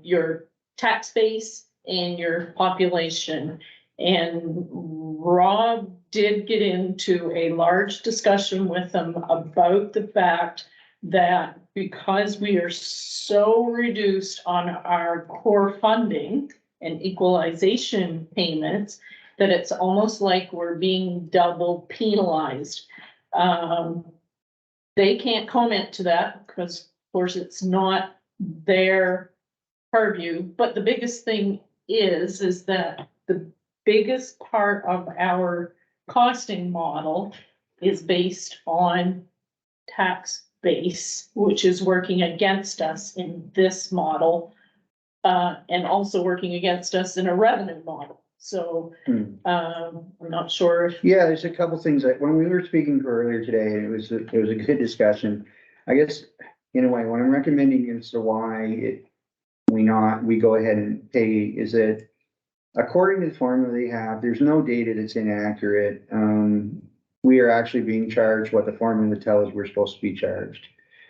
your tax base and your population. And Rob did get into a large discussion with them about the fact that because we are so reduced on our core funding and equalization payments, that it's almost like we're being double penalized. They can't comment to that because, of course, it's not their purview. But the biggest thing is that the biggest part of our costing model is based on tax base, which is working against us in this model, and also working against us in a revenue model. So I'm not sure if. Yeah, there's a couple things that when we were speaking earlier today, it was a good discussion. I guess in a way, what I'm recommending as to why we go ahead and pay is that according to the formula they have, there's no data that's inaccurate. We are actually being charged what the formula tells us we're supposed to be charged.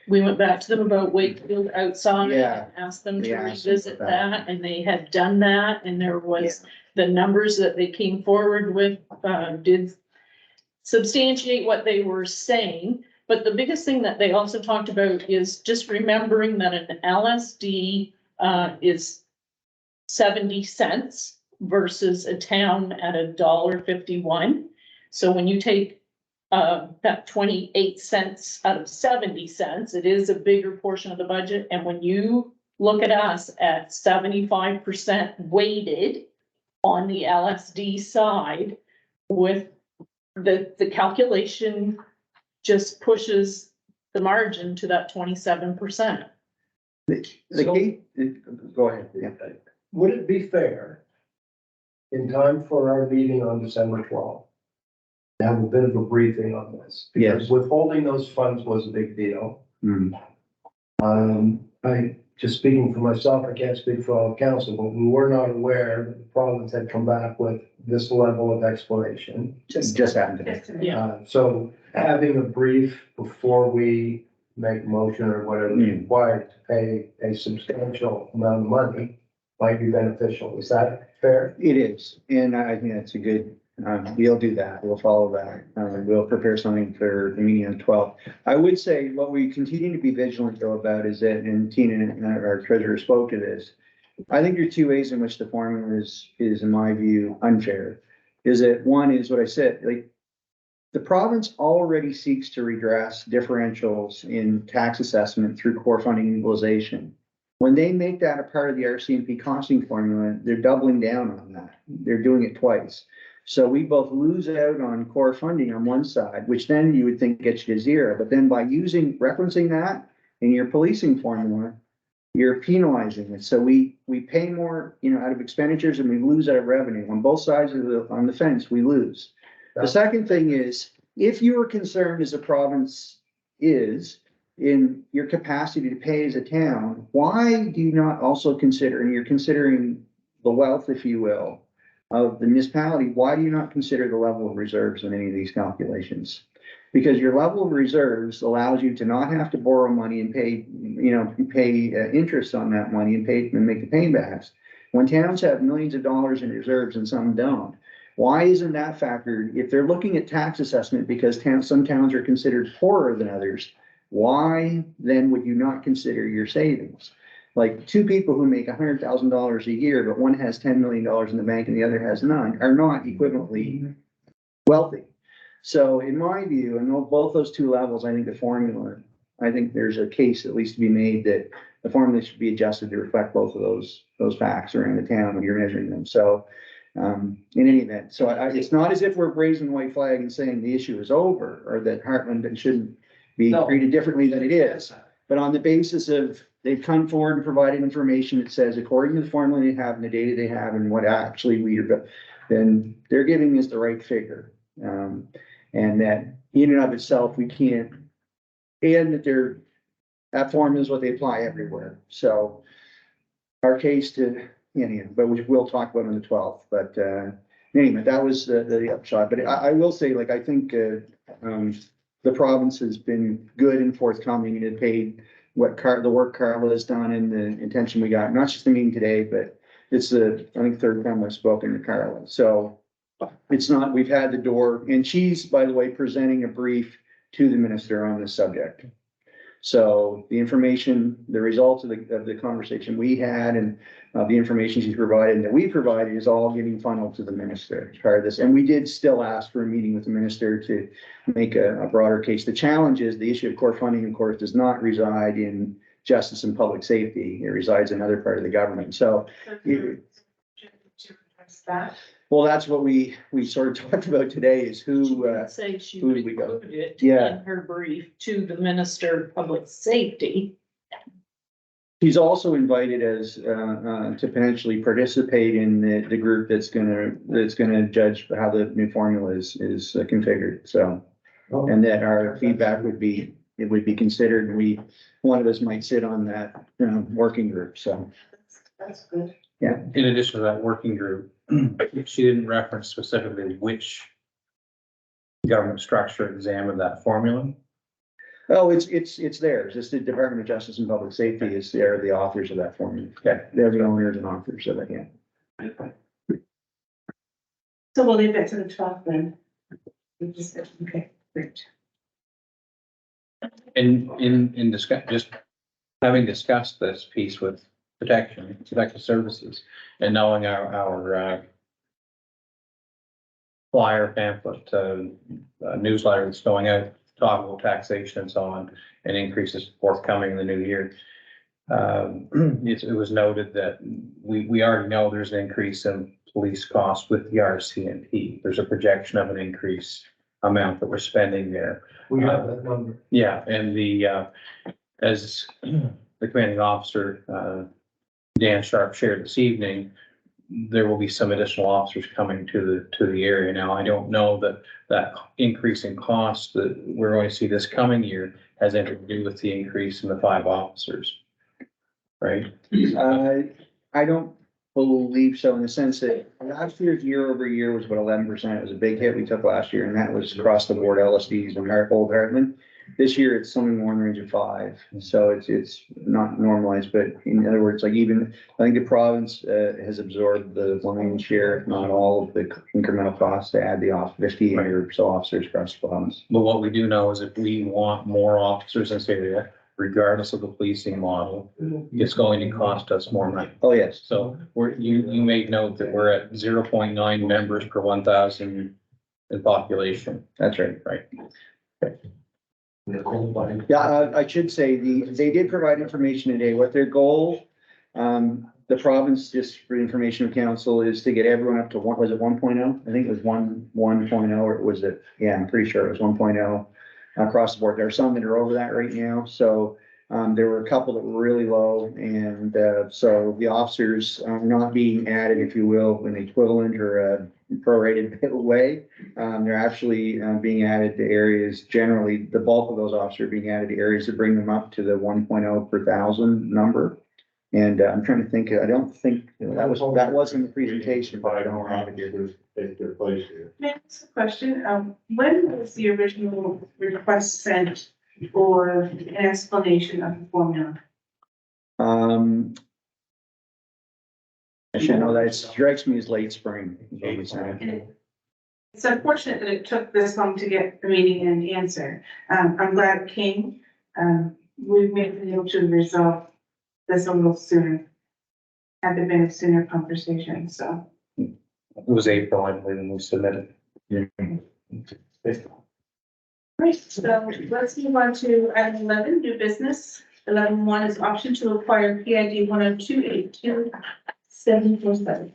We went back to them about Wakefield outside, Yeah. and asked them to Yeah, revisit that, and they had done that, and there was the numbers that they came forward with, did substantiate what they were saying. But the biggest thing that they also talked about is just remembering that an LSD is 70 cents versus a town at $1.51. So when you take that 28 cents out of 70 cents, it is a bigger portion of the budget. And when you look at us at 75% weighted on the LSD side, with the calculation just pushes the margin to that 27%. Go ahead. Yeah. Would it be fair in time for our meeting on December 12th to have a bit of a briefing on this? Because withholding those funds was a big deal. I, just speaking for myself, I can't speak for all council, but we were not aware that the province had come back with this level of explanation. Just happened today. So having a brief before we make a motion or whatever is required to pay a substantial amount of money might be beneficial. Is that fair? It is, and I think that's a good We'll do that. We'll follow that. We'll prepare something for the meeting on the 12th. I would say what we continue to be vigilant though about is that, and Tina and our treasurer spoke to this. I think there are two ways in which the formula is in my view, unfair. Is that one is what I said, like the province already seeks to redress differentials in tax assessment through core funding utilization. When they make that a part of the RCMP costing formula, they're doubling down on that. They're doing it twice. So we both lose out on core funding on one side, which then you would think gets you to zero. But then by referencing that in your policing formula, you're penalizing it. So we pay more, out of expenditures and we lose out of revenue. On both sides of on the fence, we lose. The second thing is, if you are concerned as a province is in your capacity to pay as a town, why do you not also consider, and you're considering the wealth, if you will, of the municipality, why do you not consider the level of reserves in any of these calculations? Because your level of reserves allows you to not have to borrow money and pay interest on that money and make the paybacks. When towns have millions of dollars in reserves and some don't, why isn't that factored? If they're looking at tax assessment because some towns are considered poorer than others, why then would you not consider your savings? Like two people who make $100,000 a year, but one has $10 million in the bank and the other has none, are not equivalently wealthy. So in my view, and both those two levels, I think there's a case at least to be made that the formula should be adjusted to reflect both of those facts around the town when you're measuring them. So in any event, so it's not as if we're raising the white flag and saying the issue is over or that Hartland shouldn't be treated differently than it is. But on the basis of they've come forward and provided information that says, according to the formula they have and the data they have and what actually then they're giving us the right figure. And that in and of itself, we can't, and that that formula is what they apply everywhere. So our case but we'll talk about on the 12th, but anyway, that was the upshot. But I will say, like, I think the province has been good and forthcoming and it paid the work Carla has done and the intention we got, not just the meeting today, but it's I think third time I've spoken to Carla. So it's not, we've had the door, and she's, by the way, presenting a brief to the minister on this subject. So the information, the results of the conversation we had and the information she's provided and that we provided is all getting funneled to the minister as part of this. And we did still ask for a meeting with the minister to make a broader case. The challenge is the issue of core funding, of course, does not reside in justice and public safety. It resides in another part of the government. So well, that's what we sort of talked about today is who do we go? In her brief to the Minister of Public Safety. He's also invited as to potentially participate in the group that's gonna judge how the new formula is configured. So, and that our feedback would be considered, and one of us might sit on that working group. So That's good. Yeah. In addition to that working group, she didn't reference specifically which government structure examined that formula. Oh, it's theirs. It's the Department of Justice and Public Safety. They're the authors of that formula. Okay, they're the owners and authors of it. Yeah. So we'll leave that to the 12th then. Okay, great. And in just having discussed this piece with protective services, and knowing our flyer pamphlet, newsletter that's going out, talking about taxation and so on, and increases forthcoming in the new year. It was noted that we already know there's an increase in police costs with the RCMP. There's a projection of an increase amount that we're spending there. We have that number. Yeah, and as the commanding officer, Dan Sharpe, shared this evening, there will be some additional officers coming to the area. Now, I don't know that increase in cost that we're going to see this coming year has anything to do with the increase in the 5 officers, right? I don't believe so, in the sense that last year's year over year was about 11%. It was a big hit we took last year, and that was across the board LSDs and old Hartland. this year it's something more in the range of 5. So it's not normalized, but in other words, like even, I think the province, has absorbed the lion's share, if not all of the incremental costs to add the 50 or so officers across the province. But what we do know is if we want more officers in this area, regardless of the policing model, it's going to cost us more money. Oh, yes. So you made note that we're at 0.9 members per 1,000 in population. That's right. Right. Yeah, I should say, they did provide information today, what their goal, the province, just for information of council, is to get everyone up to was it 1.0? I think it was 1.0, or was it, yeah, I'm pretty sure it was 1.0 across the board. There are some that are over that right now, so there were a couple that were really low, and so the officers are not being added, if you will, in equivalent or prorated way. They're actually being added to areas, generally, the bulk of those officers are being added to areas that bring them up to the 1.0 per 1,000 number. And I'm trying to think, I don't think, that was in the presentation, but I don't have it here. Take their place here. May I ask a question? When was the original request sent for an explanation of the formula? I should know that. It strikes me as late spring. Is what we said. It's unfortunate that it took this long to get the meeting and the answer. I'm glad it came. We've been able to resolve this a little sooner. Had there been a sooner conversation, so. It was April, I believe, when we submitted. Right, so let's move on to item 11, new business. 11.1 is option to acquire PID 10282-747.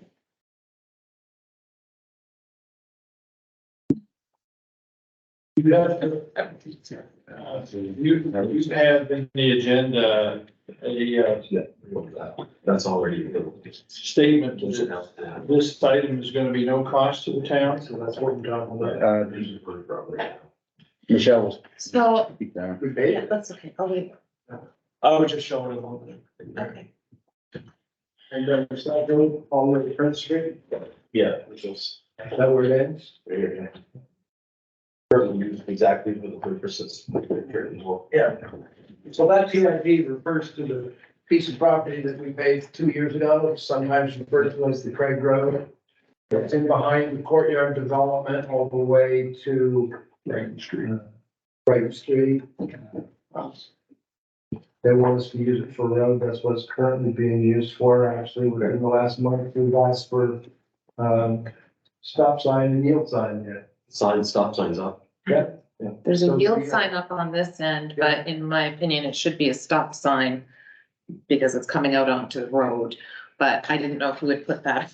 You have in the agenda, That's already. statement that this item is gonna be no cost to the town, so that's what we're talking about. Michelle. So, We paid yeah, it. that's okay. I'll wait. I was just showing it a little bit. Okay. And then it's not going all the way to Prince Street, Yeah, which is. is that where it ends? Exactly for the purposes. Yeah. So that PID refers to the piece of property that we paid 2 years ago, sometimes referred to as the Craig Road. It's in behind the courtyard development all the way to Brighton Street. Brighton Street. They want us to use it for road, that's what it's currently being used for, actually, within the last month, we've asked for, stop sign and yield sign, yeah. Stop signs up. Yeah. There's a So yield we- sign up on this end, but in my opinion, it should be a stop sign because it's coming out onto the road, but I didn't know who would put that.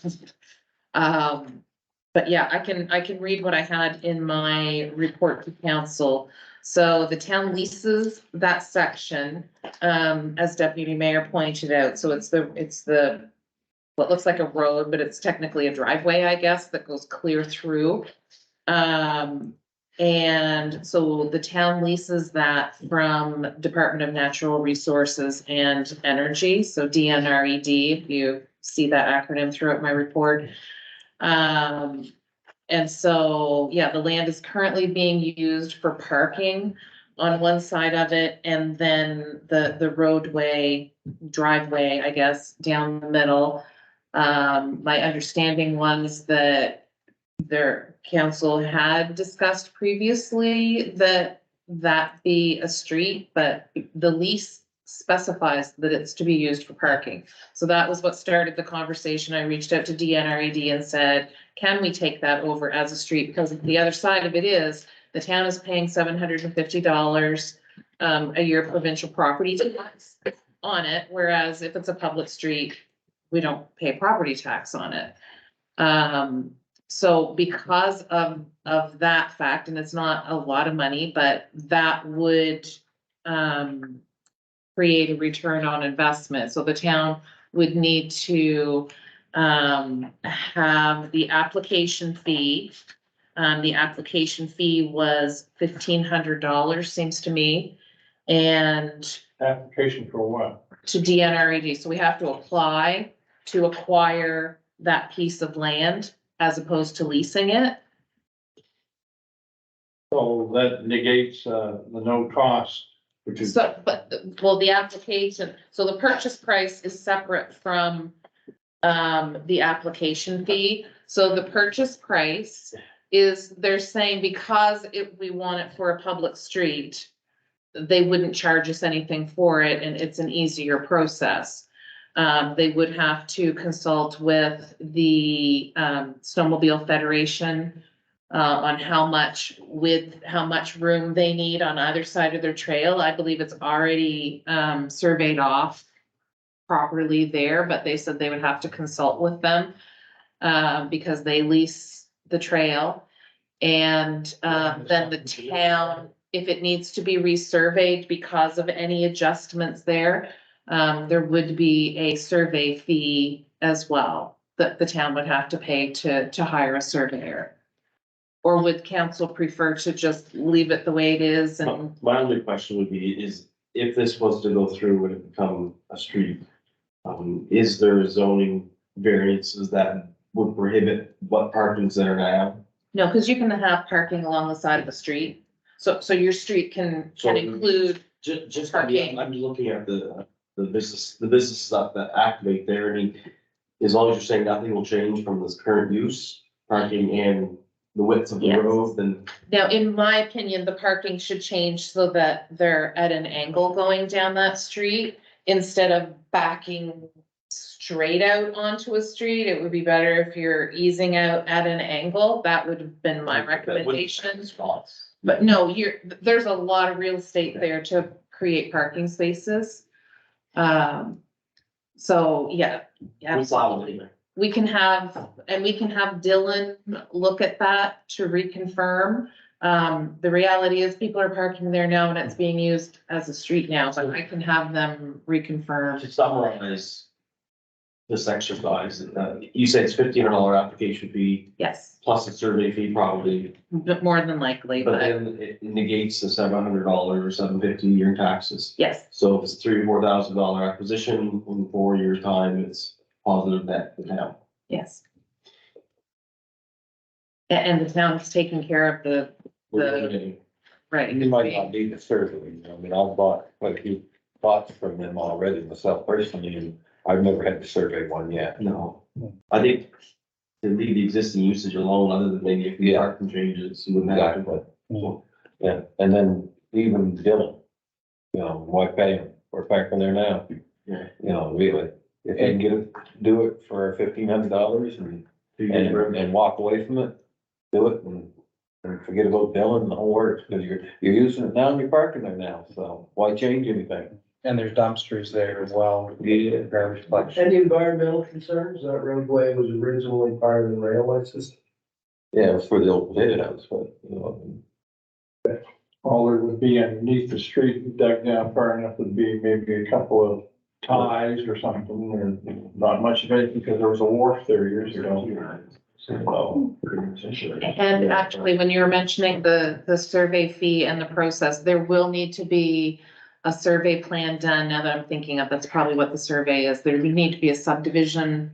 But yeah, I can read what I had in my report to council. So the town leases that section, as deputy mayor pointed out. So it's the, what looks like a road, but it's technically a driveway, I guess, that goes clear through. And so the town leases that from Department of Natural Resources and Energy, so DNRED, if you see that acronym throughout my report. And so, yeah, the land is currently being used for parking on one side of it, and then the roadway, driveway, I guess, down the middle. My understanding was that their council had discussed previously that be a street, but the lease specifies that it's to be used for parking. So that was what started the conversation. I reached out to DNRED and said, can we take that over as a street? Because the other side of it is the town is paying $750 a year provincial property tax on it, whereas if it's a public street, we don't pay property tax on it. So because of that fact, and it's not a lot of money, but that would create a return on investment. So the town would need to have the application fee. The application fee was $1,500, seems to me. And Application for what? to DNRED, so we have to apply to acquire that piece of land as opposed to leasing it. So that negates, the no cost, which is. So, but, well, the application, so the purchase price is separate from the application fee. So the purchase price is, they're saying because we want it for a public street, they wouldn't charge us anything for it, and it's an easier process. They would have to consult with the Snowmobile Federation on how much room they need on either side of their trail. I believe it's already surveyed off properly there, but they said they would have to consult with them because they lease the trail. And then the town, if it needs to be resurveyed because of any adjustments there, there would be a survey fee as well that the town would have to pay to hire a surveyor. Or would council prefer to just leave it the way it is? And My only question would be, is if this was to go through and become a street, is there zoning variances that would prohibit what parking's there now? no, because you can have parking along the side of the street. So your street can include, Just, Parking. I'm looking at the business stuff that activate there, I mean, as long as you're saying nothing will change from this current use, parking and the width of the Yes. road, then. now, in my opinion, the parking should change so that they're at an angle going down that street instead of backing straight out onto a street. It would be better if you're easing out at an angle. That would have been my recommendation. But no, there's a lot of real estate there to create parking spaces. So, yeah, absolutely. We can have Dylan look at that to reconfirm. The reality is people are parking there now and it's being used as a street now, but I can have them reconfirm. To summarize this exercise, you said it's $1,500 application fee Yes, plus a survey fee probably, but more than likely, but but then it negates the $700 or $750 a year in taxes. yes, So if it's $3,000 or $4,000 acquisition in 4 years' time, it's positive net to the town. yes. And the town's taking care of the, right. You might not need a survey, I mean, I've bought quite a few plots from them already myself personally, and I've never had to survey one yet. No, I think to leave the existing usage alone, other than maybe if the parking changes, you wouldn't have to. Exactly. Yeah, and then even Dylan, why pay him? We're parking there now. Yeah. Really, if they can do it for $1,500 and walk away from it, do it and forget about Dylan and the whole works, because you're using it now and you're parking there now, so why change anything? And there's dumpsters there as well. Yeah. Garbage collection. Any environmental concerns? That roadway was originally part of the railway system. Yeah, it's for the old potato house, but, All there would be underneath the street dug down far enough would be maybe a couple of ties or something, or not much of it, because there was a wharf there years ago. So, And actually, when you were mentioning the survey fee and the process, there will need to be a survey plan done. Now that I'm thinking of, that's probably what the survey is. There would need to be a subdivision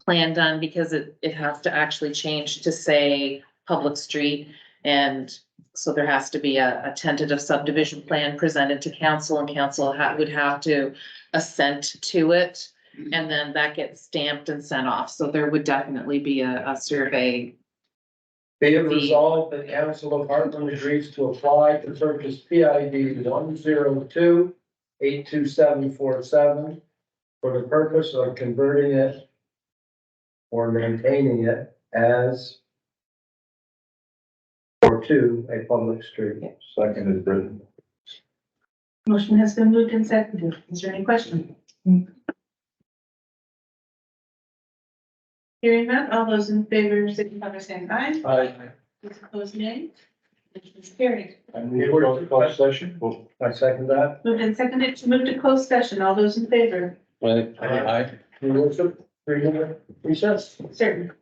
plan done because it has to actually change to say public street. And so there has to be a tentative subdivision plan presented to council, and council would have to assent to it. And then that gets stamped and sent off. So there would definitely be a survey. Be it resolved that Council of Hartland agrees to apply to purchase PID 102-82747 for the purpose of converting it or maintaining it as or to a public street. second is Britton. Motion has been moved and seconded. Is there any question? Hearing none, all those in favor, signify by saying aye. Aye. Those opposed, nay. Motion is carried. And we go to closed session. I second that. Moved and seconded to move to closed session. All those in favor? Right. Aye. Your worship, 3 minute recess. Certain.